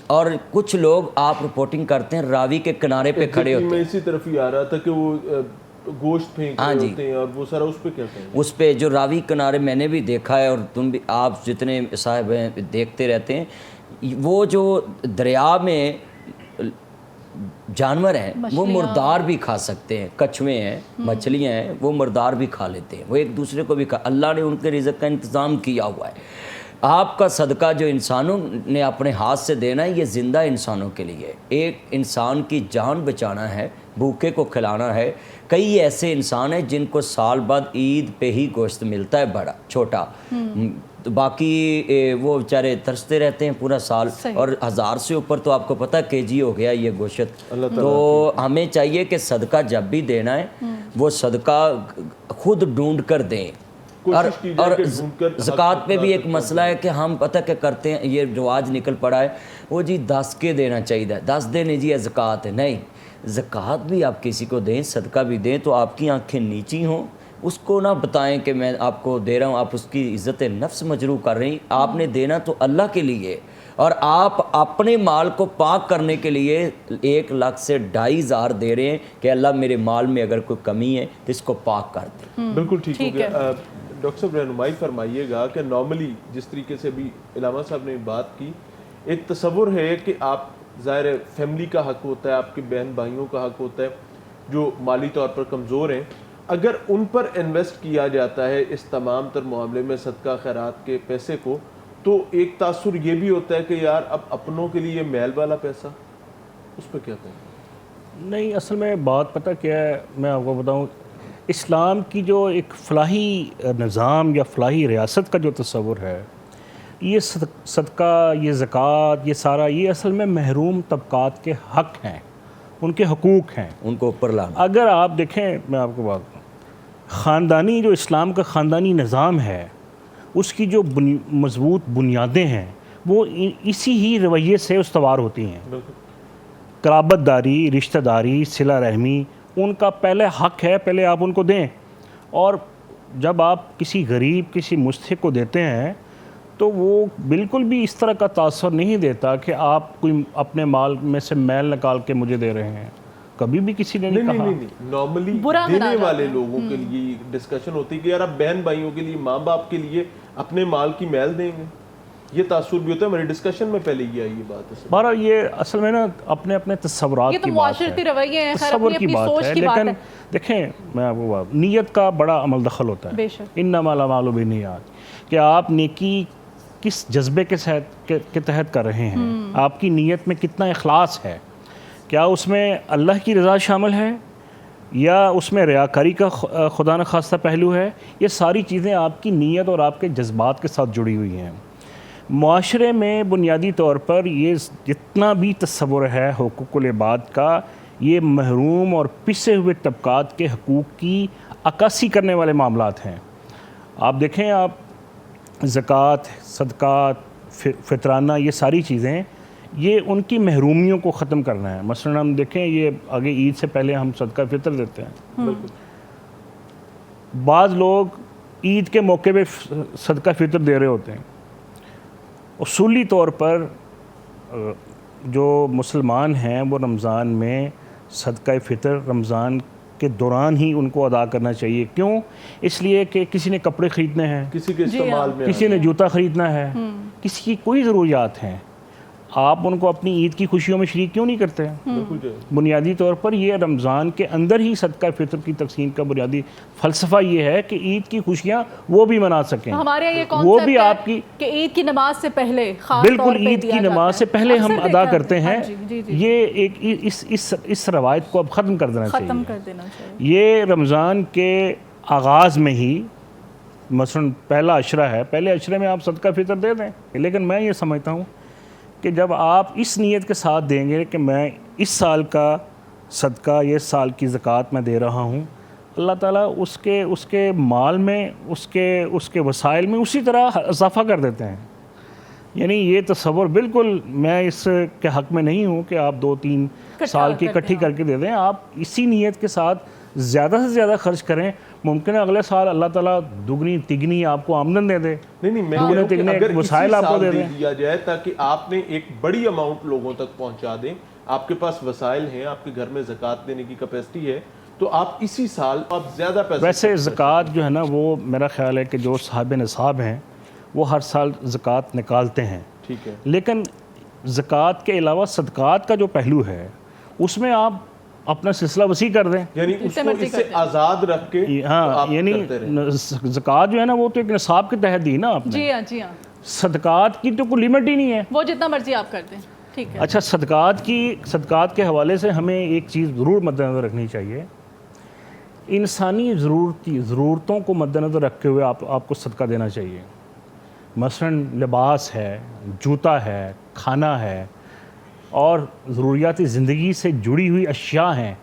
اور کچھ لوگ آپ رپورٹنگ کرتے ہیں راوی کے کنارے پہ کھڑے ہوتے ہیں، میں اسی طرف ہی آ رہا تھا کہ وہ گوشت پھینک رہے ہوتے ہیں اور وہ سارا اس پہ کہتے ہیں، اس پہ جو راوی کنارے میں نے بھی دیکھا ہے، اور تم بھی، آپ جتنے صاحب ہیں دیکھتے رہتے ہیں، وہ جو دریا میں جانور ہیں وہ مردار بھی کھا سکتے ہیں، کچھوے ہیں، مچھلیاں ہیں، وہ مردار بھی کھا لیتے ہیں، وہ ایک دوسرے کو بھی اللہ نے ان کے رزق کا انتظام کیا ہوا ہے. آپ کا صدقہ جو انسانوں نے اپنے ہاتھ سے دینا ہے، یہ زندہ انسانوں کے لیے، ایک انسان کی جان بچانا ہے، بھوکے کو کھلانا ہے. کئی ایسے انسان ہیں جن کو سال بعد عید پہ ہی گوشت ملتا ہے بڑا چھوٹا، باقی وہ بیچارے ترستے رہتے ہیں پورا سال، اور 1000 سے اوپر تو آپ کو پتہ KG ہو گیا یہ گوشت. تو ہمیں چاہیے کہ صدقہ جب بھی دینا ہے وہ صدقہ خود ڈھونڈ کر دیں. اور زکوٰۃ پہ بھی ایک مسئلہ ہے کہ ہم پتہ کیا کرتے ہیں، یہ رواج نکل پڑا ہے، وہ جی 10 کے دینا چاہیے، 10 دینے جی زکوٰۃ ہے. نہیں، زکوٰۃ بھی آپ کسی کو دیں، صدقہ بھی دیں تو آپ کی آنکھیں نیچی ہوں، اس کو نہ بتائیں کہ میں آپ کو دے رہا ہوں، آپ اس کی عزت نفس مجروح کر رہی ہیں. آپ نے دینا تو اللہ کے لیے، اور آپ اپنے مال کو پاک کرنے کے لیے 1 لاکھ سے 2,500 دے رہے ہیں کہ اللہ میرے مال میں اگر کوئی کمی ہے تو اس کو پاک کر دیں. بالکل ٹھیک ہو گیا. ڈاکٹر صاحب رہنمائی فرمائیے گا کہ نارملی جس طریقے سے بھی علامہ صاحب نے بات کی، ایک تصور ہے کہ آپ ظاہر فیملی کا حق ہوتا ہے، آپ کے بہن بھائیوں کا حق ہوتا ہے جو مالی طور پر کمزور ہیں، اگر ان پر انویسٹ کیا جاتا ہے اس تمام تر معاملے میں صدقہ خیرات کے پیسے کو، تو ایک تاثر یہ بھی ہوتا ہے کہ یار اب اپنوں کے لیے میل والا پیسہ، اس پہ کیا کہیں؟ نہیں، اصل میں بات پتہ کیا ہے، میں آپ کو بتاؤں، اسلام کی جو ایک فلاحی نظام یا فلاحی ریاست کا جو تصور ہے، یہ صدقہ، یہ زکوٰۃ، یہ سارا، یہ اصل میں محروم طبقات کے حق ہیں، ان کے حقوق ہیں، ان کو اوپر لانا. اگر آپ دیکھیں، میں آپ کو بات کروں، خاندانی جو اسلام کا خاندانی نظام ہے، اس کی جو مضبوط بنیادیں ہیں وہ اسی ہی رویے سے استوار ہوتی ہیں. قرابت داری، رشتہ داری، صلہ رحمی، ان کا پہلے حق ہے، پہلے آپ ان کو دیں. اور جب آپ کسی غریب، کسی مستحق کو دیتے ہیں تو وہ بالکل بھی اس طرح کا تاثر نہیں دیتا کہ آپ کوئی اپنے مال میں سے میل نکال کے مجھے دے رہے ہیں. کبھی بھی کسی نے نہیں کہا. نارملی دینے والے لوگوں کے لیے ڈسکشن ہوتی ہے کہ یار آپ بہن بھائیوں کے لیے، ماں باپ کے لیے اپنے مال کی میل دیں گے، یہ تاثر بھی ہوتا ہے. ہماری ڈسکشن میں پہلے یہ آئی بات ہے. بہرحال یہ اصل میں نا اپنے اپنے تصورات کی بات ہے، یہ تو معاشرتی رویے ہیں، تصور کی بات ہے. لیکن دیکھیں، میں آپ کو نیت کا بڑا عمل دخل ہوتا ہے. انما الاعمال بالنیات، کہ آپ نیکی کس جذبے کے تحت کر رہے ہیں، آپ کی نیت میں کتنا اخلاص ہے، کیا اس میں اللہ کی رضا شامل ہے یا اس میں ریاکاری کا خدا نخواستہ پہلو ہے. یہ ساری چیزیں آپ کی نیت اور آپ کے جذبات کے ساتھ جڑی ہوئی ہیں. معاشرے میں بنیادی طور پر یہ جتنا بھی تصور ہے حقوق العباد کا، یہ محروم اور پسے ہوئے طبقات کے حقوق کی عکاسی کرنے والے معاملات ہیں. آپ دیکھیں، آپ زکوٰۃ، صدقات، فطرانہ، یہ ساری چیزیں یہ ان کی محرومیوں کو ختم کرنا ہے. مثلا ہم دیکھیں یہ آگے عید سے پہلے ہم صدقہ فطر دیتے ہیں. بعض لوگ عید کے موقع پہ صدقہ فطر دے رہے ہوتے ہیں. اصولی طور پر جو مسلمان ہیں وہ رمضان میں صدقہ فطر رمضان کے دوران ہی ان کو ادا کرنا چاہیے. کیوں؟ اس لیے کہ کسی نے کپڑے خریدنے ہیں, کسی کے استعمال میں کسی نے جوتا خریدنا ہے, کسی کی کوئی ضروریات ہیں. آپ ان کو اپنی عید کی خوشیوں میں شریک کیوں نہیں کرتے ہیں؟ بنیادی طور پر یہ رمضان کے اندر ہی صدقہ فطر کی تقسیم کا بنیادی فلسفہ یہ ہے کہ عید کی خوشیاں وہ بھی منا سکیں. ہمارے یہ وہ بھی کانسیپٹ آپ کی کہ عید کی نماز سے پہلے خاص طور بالکل پہ عید دیا کی جاتا نماز ہے. سے پہلے ہم اکثر ادا دیکھا- کرتے ہیں. جی یہ ایک اس روایت کو اب ختم کر دینا ختم چاہیے. کر دینا چاہیے. یہ رمضان کے آغاز میں ہی مثلا پہلا عشرہ ہے, پہلے عشرے میں آپ صدقہ فطر دے دیں. لیکن میں یہ سمجھتا ہوں کہ جب آپ اس نیت کے ساتھ دیں گے کہ میں اس سال کا صدقہ یہ سال کی زکوٰۃ میں دے رہا ہوں, اللہ تعالیٰ اس کے مال میں اس کے وسائل میں اسی طرح اضافہ کر دیتے ہیں. یعنی یہ تصور بالکل میں اس کے حق میں نہیں ہوں کہ آپ 2-3 سال کی اکٹھی کر کے دے دیں. آپ اسی نیت کے ساتھ زیادہ سے زیادہ خرچ کریں. ممکن ہے اگلے سال اللہ تعالیٰ دگنی تگنی آپ کو آمدن دے دے. نہیں میں دگنے کہہ رہا ہوں کہ تگنے اگر وسائل آپ کو دے دیں دیا جائے تاکہ آپ نے ایک بڑی اماؤنٹ لوگوں تک پہنچا دیں, آپ کے پاس وسائل ہیں, آپ کے گھر میں زکوٰۃ دینے کی کیپیسٹی ہے, تو آپ اسی سال آپ زیادہ پیسے. ویسے زکوٰۃ جو ہے نا وہ میرا خیال ہے کہ جو صاحب نصاب ہیں وہ ہر سال زکوٰۃ نکالتے ہیں. ٹھیک ہے. لیکن زکوٰۃ کے علاوہ صدقات کا جو پہلو ہے اس میں آپ اپنا سلسلہ وسیع کر دیں. یعنی اس کو اس سے آزاد رکھ کے ہاں یعنی زکوٰۃ جو ہے نا وہ تو ایک نصاب کے تحت دی نا آپ نے. جی ہاں جی ہاں, صدقات کی تو کوئی لمٹ ہی نہیں ہے. وہ جتنا مرضی آپ کر دیں. ٹھیک ہے. اچھا صدقات کے حوالے سے ہمیں ایک چیز ضرور مد نظر رکھنی چاہیے. انسانی ضرورتوں کو مد نظر رکھتے ہوئے آپ کو صدقہ دینا چاہیے. مثلا لباس ہے, جوتا ہے, کھانا ہے اور ضروریات زندگی سے جڑی ہوئی اشیاء ہیں,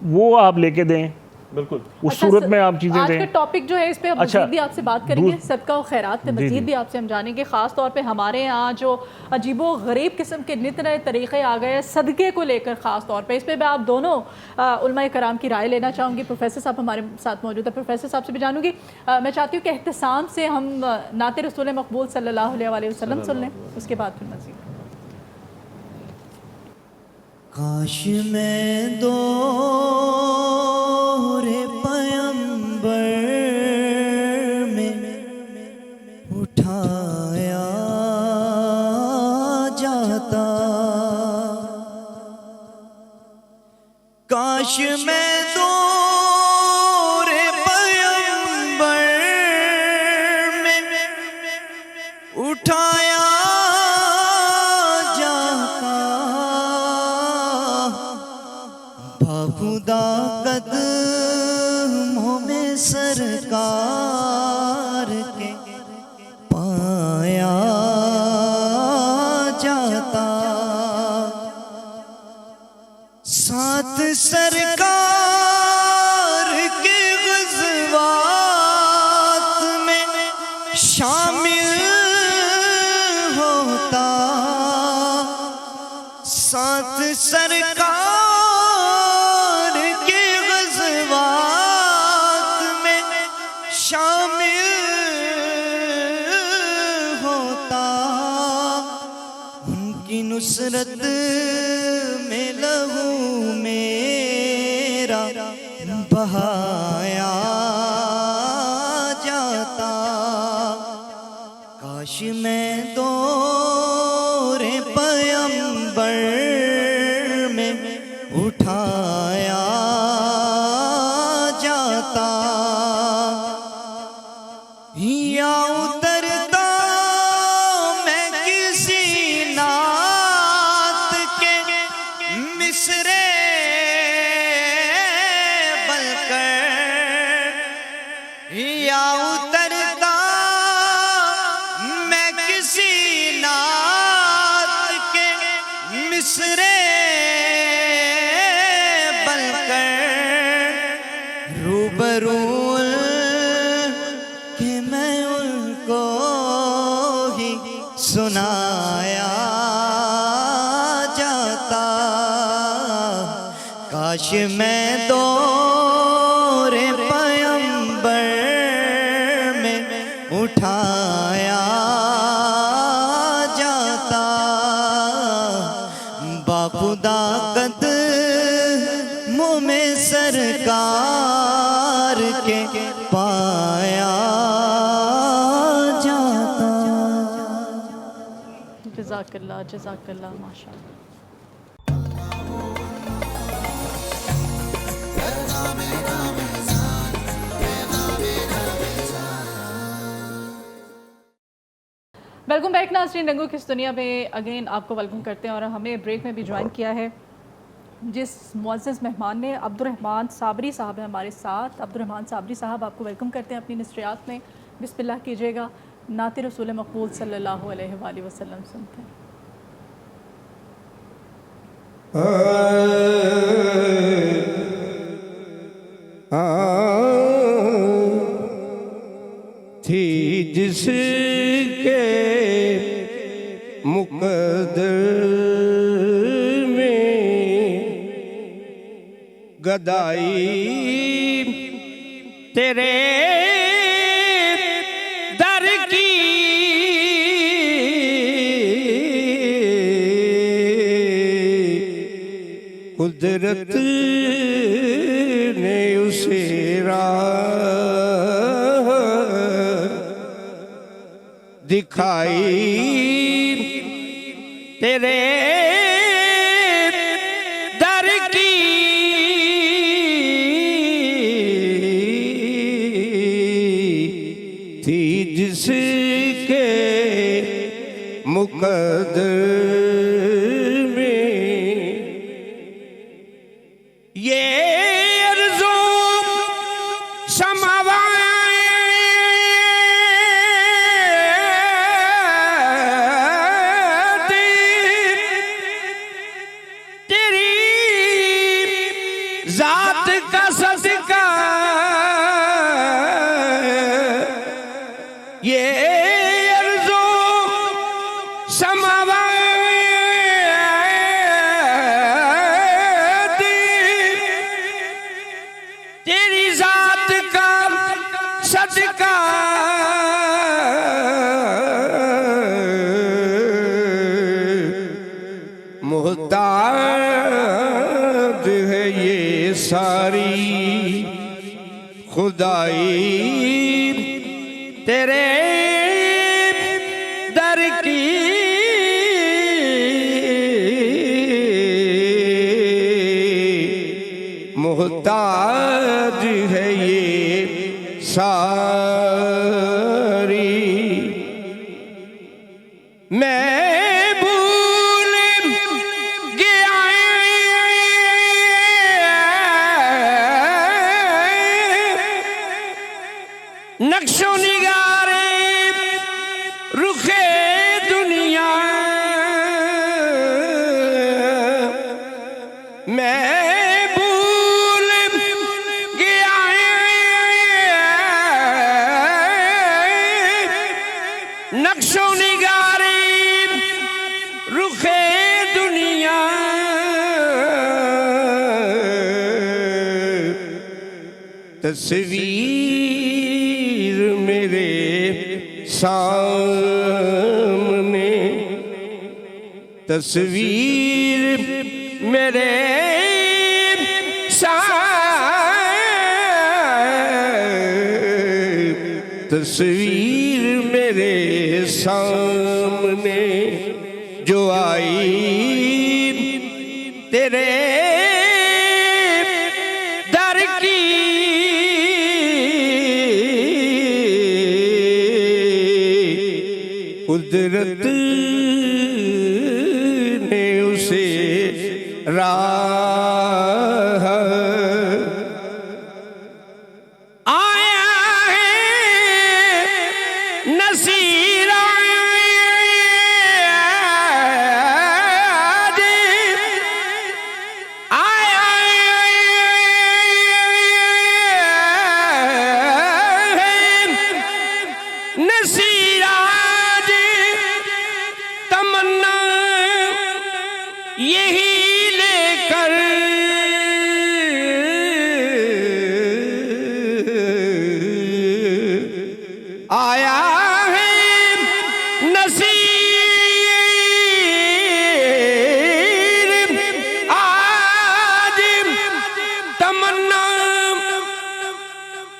وہ آپ لے کے دیں. بالکل اس صورت میں آپ چیزیں آج دیں. کا ٹاپک جو ہے اس پہ ہم مزید بھی آپ سے بات کریں گے, صدقہ و خیرات پہ مزید بھی آپ سے ہم جانیں گے. خاص طور پہ ہمارے یہاں جو عجیب و غریب قسم کے نت نئے طریقے آ گئے ہیں صدقے کو لے کر, خاص طور پہ اس پہ میں آپ دونوں علماء کرام کی رائے لینا چاہوں گی. پروفیسر صاحب ہمارے ساتھ موجود ہے, پروفیسر صاحب سے بھی جانوں گی. میں چاہتی ہوں کہ احتسام سے ہم نعت رسول مقبول صلی اللہ علیہ وسلم سن لیں, اس کے بعد پھر مزید. کاش میں دور پیمبر میں اٹھایا جاتا, کاش میں دور پیمبر میں اٹھایا خدا قدموں میں سرکار کے پایا جاتا, ساتھ سرکار کے غزوات میں شامل ہوتا, ساتھ سرکار نصرت میں لہو میرا بہایا جاتا, کاش میں دور پیمبر میں اٹھایا جاتا, یا اترتا میں کسی نعت کے مصرے بل کر, یا اترتا میں کسی نعت کے مصرے بل کر, روبرو کہ میں ان کو ہی سنا کاش میں دور پیمبر میں اٹھایا جاتا، باخدا قدموں میں سرکار کے پایا جاتا۔ جزاک اللہ ماشاء اللہ۔ ویلکم بیک ناظرین، رنگوں کی اس دنیا میں اگین آپ کو ویلکم کرتے ہیں، اور ہمیں بریک میں بھی جوائن کیا ہے جس معزز مہمان نے، عبد الرحمن صابری صاحب ہیں ہمارے ساتھ۔ عبد الرحمن صابری صاحب آپ کو ویلکم کرتے ہیں اپنی نشریات میں۔ بسم اللہ کیجیے گا، نعت رسول مقبول صلی اللہ علیہ وآلہ وسلم سنتے ہیں۔ تھی جس کے مقدر میں گدائی، تیرے در کی قدرت نے اسے راہ دکھائی، تیرے در کی تھی جس کے مقدر میں یہ ارض و سماوات ذات کا صدقہ، یہ ارض و سماوات تیری ذات کا صدقہ، محتاج ہے یہ ساری خدائی، تیرے در کی محتاج ہے یہ ساری۔ میں نقش و نگار رخ دنیا، میں بھول گیا نقش و نگار رخ دنیا، تصویر میرے سامنے، تصویر میرے تصویر میرے سامنے جو آئی، تیرے در کی قدرت نے اسے راہ آیا ہے نصیر آیا ہے نصیر تمنا یہی لے کر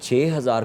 6000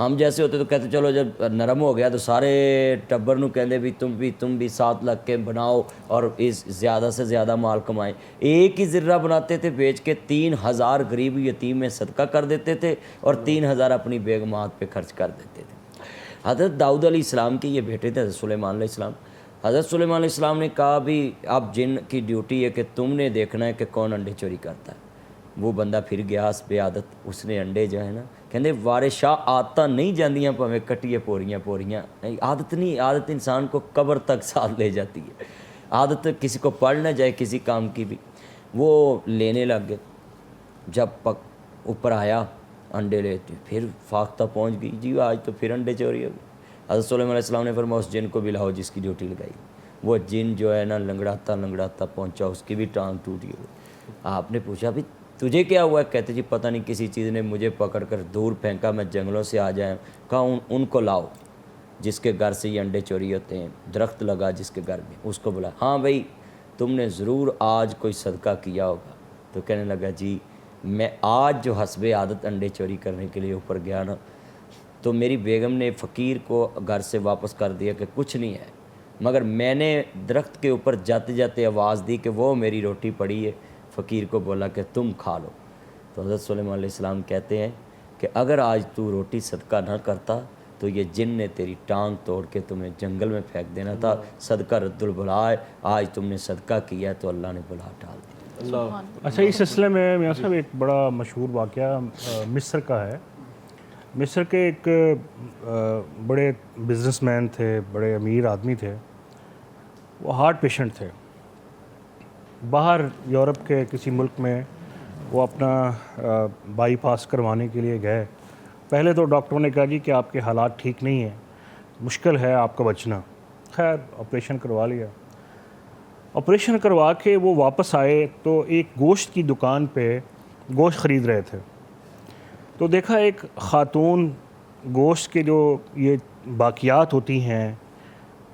ہم جیسے ہوتے تو کہتے چلو جب نرم ہو گیا تو سارے ٹبر نو کہندے بھی تم بھی 7 لاکھ کے بناؤ اور اس زیادہ سے زیادہ مال کمائیں. ایک ہی ذرہ بناتے تھے بیچ کے 3000 غریب یتیم میں صدقہ کر دیتے تھے اور 3000 اپنی بیگمات پہ خرچ کر دیتے تھے. حضرت داؤد علیہ السلام کے یہ بیٹے تھے حضرت سلیمان علیہ السلام. حضرت سلیمان علیہ السلام نے کہا بھی اب جن کی ڈیوٹی ہے کہ تم نے دیکھنا ہے کہ کون انڈے چوری کرتا ہے. وہ بندہ پھر گیا اس بے عادت, اس نے انڈے جو ہے نا کہندے وارے شاہ عادتاں نہیں جاندیاں پویں کٹیے پوریاں عادت نہیں, عادت انسان کو قبر تک ساتھ لے جاتی ہے. عادت کسی کو پڑھ نہ جائے کسی کام کی بھی. وہ لینے لگ گئے, جب اوپر آیا انڈے لیتے پھر فاختہ پہنچ گئی جی آج تو پھر انڈے چوری ہو گئی. حضرت سلیمان علیہ السلام نے فرمایا اس جن کو بھی لاؤ جس کی ڈیوٹی لگائی. وہ جن جو ہے نا لنگڑاتا پہنچا, اس کی بھی ٹانگ ٹوٹ گئی. آپ نے پوچھا بھی تجھے کیا ہوا ہے؟ کہتے جی پتہ نہیں کسی چیز نے مجھے پکڑ کر دور پھینکا, میں جنگلوں سے آ جایا. کہا ان کو لاؤ جس کے گھر سے یہ انڈے چوری ہوتے ہیں. درخت لگا جس کے گھر میں, اس کو بلا. ہاں بھائی تم نے ضرور آج کوئی صدقہ کیا ہوگا. تو کہنے لگا جی میں آج جو حسب عادت انڈے چوری کرنے کے لیے اوپر گیا نا تو میری بیگم نے فقیر کو گھر سے واپس کر دیا کہ کچھ نہیں ہے, مگر میں نے درخت کے اوپر جاتے جاتے آواز دی کہ وہ میری روٹی پڑی ہے. فقیر کو بولا کہ تم کھا لو. تو حضرت سلیمان علیہ السلام کہتے ہیں کہ اگر آج تو روٹی صدقہ نہ کرتا تو یہ جن نے تیری ٹانگ توڑ کے تمہیں جنگل میں پھینک دینا تھا. صدقہ رد البلا ہے, آج تم نے صدقہ کیا تو اللہ نے بلا ڈال دیا. اچھا اس سلسلے میں میاں صاحب ایک بڑا مشہور واقعہ مصر کا ہے. مصر کے ایک بڑے بزنس مین تھے, بڑے امیر آدمی تھے. وہ ہارٹ پیشنٹ تھے. باہر یورپ کے کسی ملک میں وہ اپنا بائی پاس کروانے کے لیے گئے. پہلے تو ڈاکٹروں نے کہا جی کہ آپ کے حالات ٹھیک نہیں ہیں, مشکل ہے آپ کا بچنا. خیر آپریشن کروا لیا. آپریشن کروا کے وہ واپس آئے تو ایک گوشت کی دکان پہ گوشت خرید رہے تھے. تو دیکھا ایک خاتون گوشت کے جو یہ باقیات ہوتی ہیں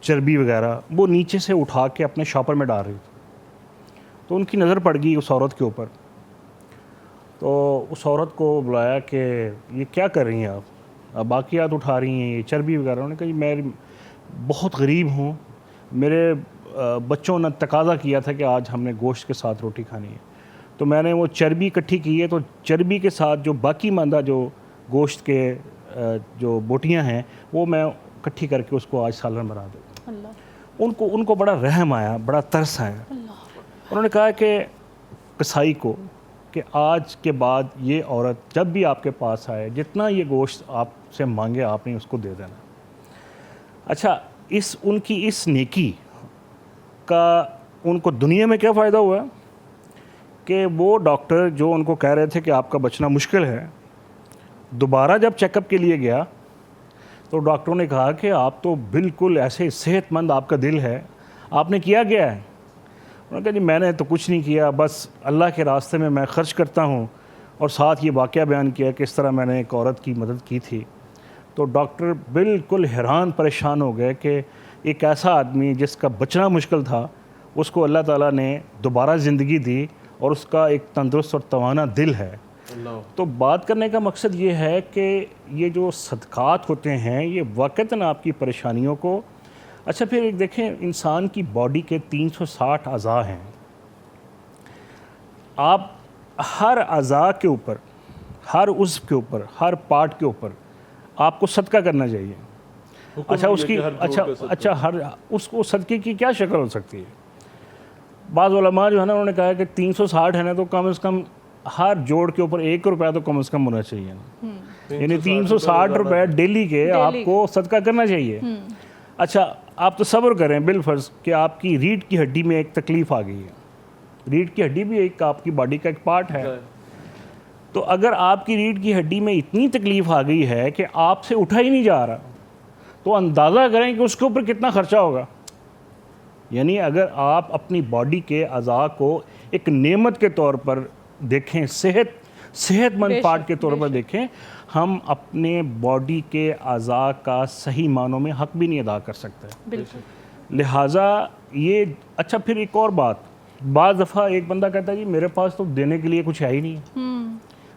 چربی وغیرہ وہ نیچے سے اٹھا کے اپنے شاپر میں ڈال رہی تھی. تو ان کی نظر پڑ گئی اس عورت کے اوپر. تو اس عورت کو بلایا کہ یہ کیا کر رہی ہیں آپ باقیات اٹھا رہی ہیں یہ چربی وغیرہ. انہوں نے کہا جی میں بہت غریب ہوں, میرے بچوں نے تقاضا کیا تھا کہ آج ہم نے گوشت کے ساتھ روٹی کھانی ہے تو میں نے وہ چربی اکٹھی کی ہے. تو چربی کے ساتھ جو باقی ماندہ جو گوشت کے جو بوٹیاں ہیں وہ میں اکٹھی کر کے اس کو آج سالن بنا دوں. ان کو بڑا رحم آیا, بڑا ترس آیا. انہوں نے کہا کہ قصائی کو کہ آج کے بعد یہ عورت جب بھی آپ کے پاس آئے جتنا یہ گوشت آپ سے مانگے آپ نے اس کو دے دینا. اچھا ان کی اس نیکی کا ان کو دنیا میں کیا فائدہ ہوا کہ وہ ڈاکٹر جو ان کو کہہ رہے تھے کہ آپ کا بچنا مشکل ہے, دوبارہ جب چیک اپ کے لیے گیا تو ڈاکٹروں نے کہا کہ آپ تو بالکل ایسے صحت مند آپ کا دل ہے, آپ نے کیا ہے؟ انہوں نے کہا جی میں نے تو کچھ نہیں کیا, بس اللہ کے راستے میں خرچ کرتا ہوں. اور ساتھ یہ واقعہ بیان کیا کہ اس طرح میں نے ایک عورت کی مدد کی تھی. تو ڈاکٹر بالکل حیران پریشان ہو گئے کہ ایک ایسا آدمی جس کا بچنا مشکل تھا اس کو اللہ تعالیٰ نے دوبارہ زندگی دی اور اس کا ایک تندرست اور توانا دل ہے. تو بات کرنے کا مقصد یہ ہے کہ یہ جو صدقات ہوتے ہیں یہ واقعتاً آپ کی پریشانیوں کو. اچھا پھر ایک دیکھیں انسان کی باڈی کے 360 اعضاء ہیں. آپ ہر اعضاء کے اوپر, ہر عضو کے اوپر, ہر پارٹ کے اوپر آپ کو صدقہ کرنا چاہیے. اچھا اس کی ہر اس کو صدقے کی کیا شکل ہو سکتی ہے؟ بعض علماء جو ہے نا انہوں نے کہا کہ 360 ہے نا تو کم از کم ہر جوڑ کے اوپر 1 روپیہ تو کم از کم ہونا چاہیے نا. یعنی 360 روپے ڈیلی کے آپ کو صدقہ کرنا چاہیے. اچھا آپ تصور کریں بالفرض کہ آپ کی ریڑھ کی ہڈی میں ایک تکلیف آ گئی ہے. ریڑھ کی ہڈی بھی ایک آپ کی باڈی کا ایک پارٹ ہے. تو اگر آپ کی ریڑھ کی ہڈی میں اتنی تکلیف آ گئی ہے کہ آپ سے اٹھا ہی نہیں جا رہا تو اندازہ کریں کہ اس کے اوپر کتنا خرچہ ہوگا. یعنی اگر آپ اپنی باڈی کے اعضاء کو ایک نعمت کے طور پر دیکھیں, صحت مند پارٹ کے طور پر دیکھیں, ہم اپنے باڈی کے اعضاء کا صحیح معنوں میں حق بھی نہیں ادا کر سکتے. لہٰذا یہ اچھا پھر ایک اور بات, بعض دفعہ ایک بندہ کہتا ہے جی میرے پاس تو دینے کے لیے کچھ ہے ہی نہیں.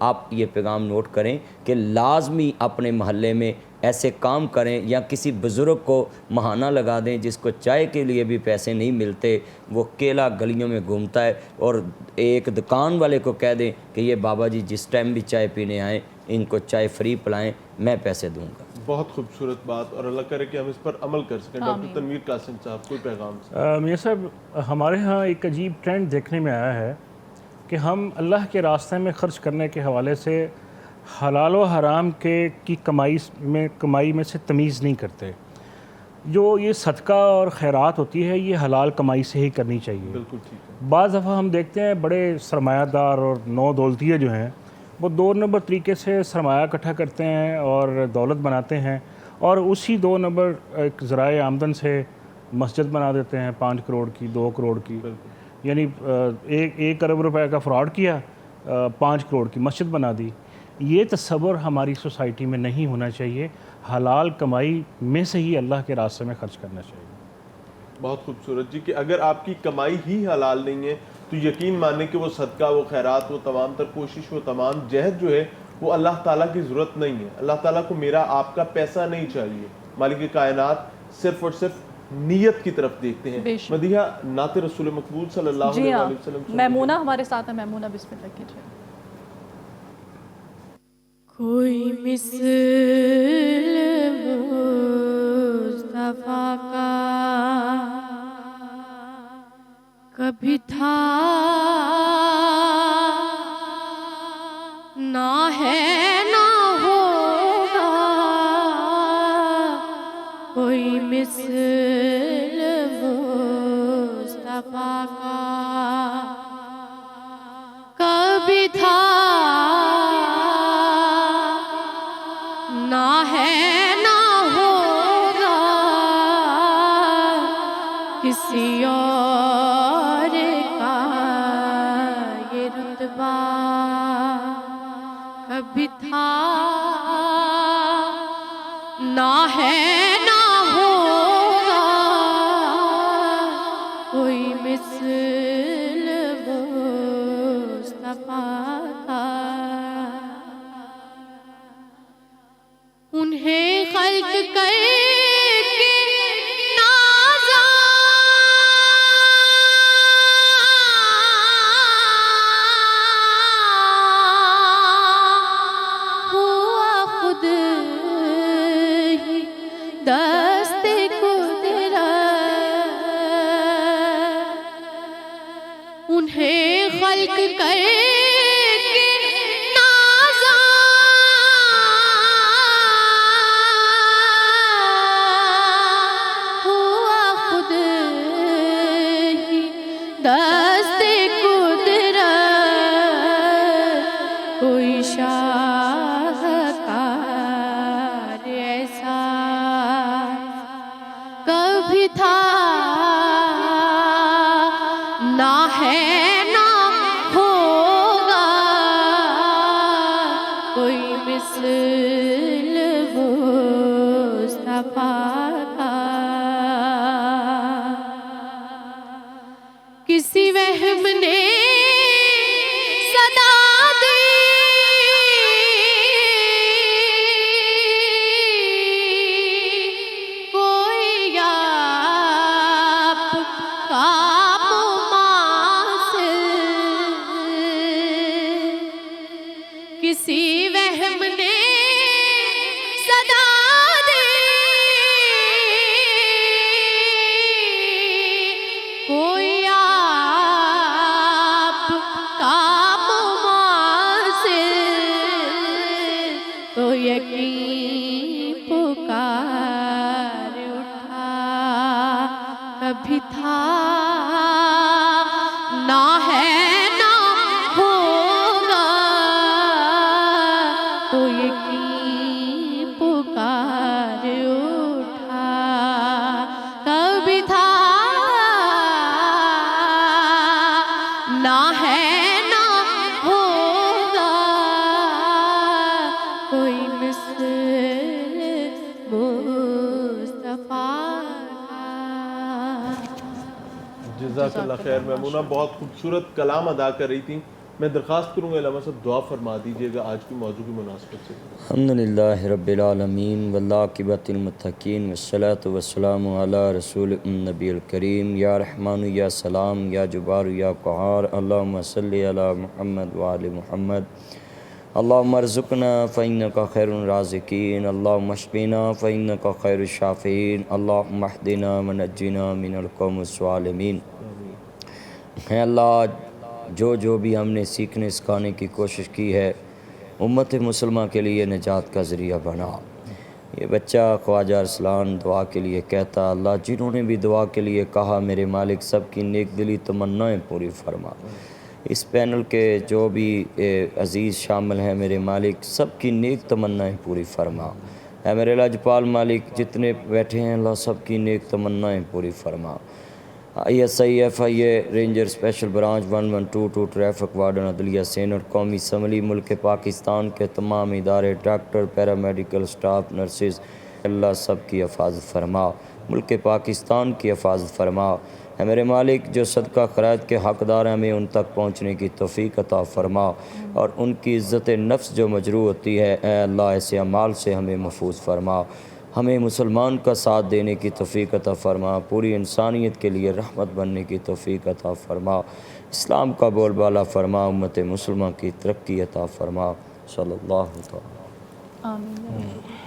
آپ یہ پیغام نوٹ کریں کہ لازمی اپنے محلے میں ایسے کام کریں، یا کسی بزرگ کو ماہانہ لگا دیں جس کو چائے کے لیے بھی پیسے نہیں ملتے، وہ کیلا گلیوں میں گھومتا ہے، اور ایک دکان والے کو کہہ دیں کہ یہ بابا جی جس ٹائم بھی چائے پینے آئیں ان کو چائے فری پلائیں، میں پیسے دوں گا۔ بہت خوبصورت بات، اور اللہ کرے کہ ہم اس پر عمل کر سکیں۔ ڈاکٹر تنویر قاسم صاحب، کوئی پیغام؟ میاں صاحب، ہمارے ہاں ایک عجیب ٹرینڈ دیکھنے میں آیا ہے کہ ہم اللہ کے راستے میں خرچ کرنے کے حوالے سے حلال و حرام کی کمائی میں سے تمیز نہیں کرتے۔ جو یہ صدقہ اور خیرات ہوتی ہے یہ حلال کمائی سے ہی کرنی چاہیے۔ بالکل ٹھیک ہے۔ بعض دفعہ ہم دیکھتے ہیں بڑے سرمایہ دار اور نو دولتیے جو ہیں وہ 2 نمبر طریقے سے سرمایہ اکٹھا کرتے ہیں اور دولت بناتے ہیں، اور اسی 2 نمبر ایک ذرائع آمدن سے مسجد بنا دیتے ہیں 5 کروڑ کی، 2 کروڑ کی، یعنی 1 ارب روپے کا فراڈ کیا، 5 کروڑ کی مسجد بنا دی۔ یہ تصور ہماری سوسائٹی میں نہیں ہونا چاہیے۔ حلال کمائی میں سے ہی اللہ کے راستے میں خرچ کرنا چاہیے۔ بہت خوبصورت جی، کہ اگر آپ کی کمائی ہی حلال نہیں ہے تو یقین مانیں کہ وہ صدقہ، وہ خیرات، وہ تمام تر کوشش، وہ تمام جہد جو ہے وہ اللہ تعالیٰ کی ضرورت نہیں ہے۔ اللہ تعالیٰ کو میرا آپ کا پیسہ نہیں چاہیے۔ مالک کائنات صرف اور صرف نیت کی طرف دیکھتے ہیں۔ مدیحہ نعت رسول مقبول صلی اللہ علیہ وسلم۔ میمونہ ہمارے ساتھ ہے، میمونہ بسم اللہ کیجیے۔ کوئی مثل مصطفیٰ کا کبھی تھا نہ ہے نہ ہوگا، کوئی مثل مصطفیٰ کا کبھی تھا نہ ہے نہ ہوگا، کسی اور کا یہ رتبہ کبھی تھا نہ ہے نہ ہوگا، کوئی مثل مصطفیٰ کا۔ انہیں خلق کر کے نازا ہوا، خود ہی دست قدرت، انہیں خلق کر دست قدرت، کوئی شاہکار ایسا کبھی تھا نہ ہے نہ ہوگا، کوئی مثل مصطفیٰ کا۔ کسی وہم نے صدا دی کوئی آپ کا مماثل، کسی وہم نے صدا دی کوئی تو یقین پکار اٹھا کبھی تھا نہ ہے نہ ہوگا، تو یقین پکار اٹھا کبھی تھا نہ ہے نہ ہوگا، کوئی مثل مصطفیٰ کا۔ جزاک اللہ خیر۔ میمونہ بہت خوبصورت کلام ادا کر رہی تھیں، میں درخواست کروں گا علامہ صاحب دعا فرما دیجیے گا آج کی موضوع کی مناسبت سے۔ الحمدللہ رب العالمین والعاقبۃ للمتقین والصلاۃ والسلام علی رسول النبی الکریم یا رحمان یا سلام یا جبار یا قہار اللہم صلی علی محمد وآل محمد اللہم ارزقنا فإنک خیر الرازقین اللہم اشفنا فإنک خیر الشافعین اللہم اہدنا ونجنا من القوم الظالمین۔ اے اللہ جو بھی ہم نے سیکھنے سکھانے کی کوشش کی ہے امت مسلمہ کے لیے نجات کا ذریعہ بنا۔ یہ بچہ خواجہ ارسلان دعا کے لیے کہتا اللہ جنہوں نے بھی دعا کے لیے کہا میرے مالک سب کی نیک دلی تمنائیں پوری فرما۔ اس پینل کے جو بھی عزیز شامل ہیں میرے مالک سب کی نیک تمنائیں پوری فرما۔ اے میرے لاجپال مالک جتنے بیٹھے ہیں اللہ سب کی نیک تمنائیں پوری فرما۔ ISI ranger special branch 1122 traffic warden عدلیہ سینٹ قومی اسمبلی ملک پاکستان کے تمام ادارے ڈاکٹر پیرامیڈیکل سٹاف نرسز اللہ سب کی حفاظت فرما، ملک پاکستان کی حفاظت فرما۔ اے میرے مالک جو صدقہ خیرات کے حقدار ہیں ہمیں ان تک پہنچنے کی توفیق عطا فرما، اور ان کی عزت نفس جو مجروح ہوتی ہے اے اللہ ایسے اعمال سے ہمیں محفوظ فرما، ہمیں مسلمان کا ساتھ دینے کی توفیق عطا فرما، پوری انسانیت کے لیے رحمت بننے کی توفیق عطا فرما، اسلام کا بول بالا فرما، امت مسلمہ کی ترقی عطا فرما، صلی اللہ علیہ وسلم۔ آمین۔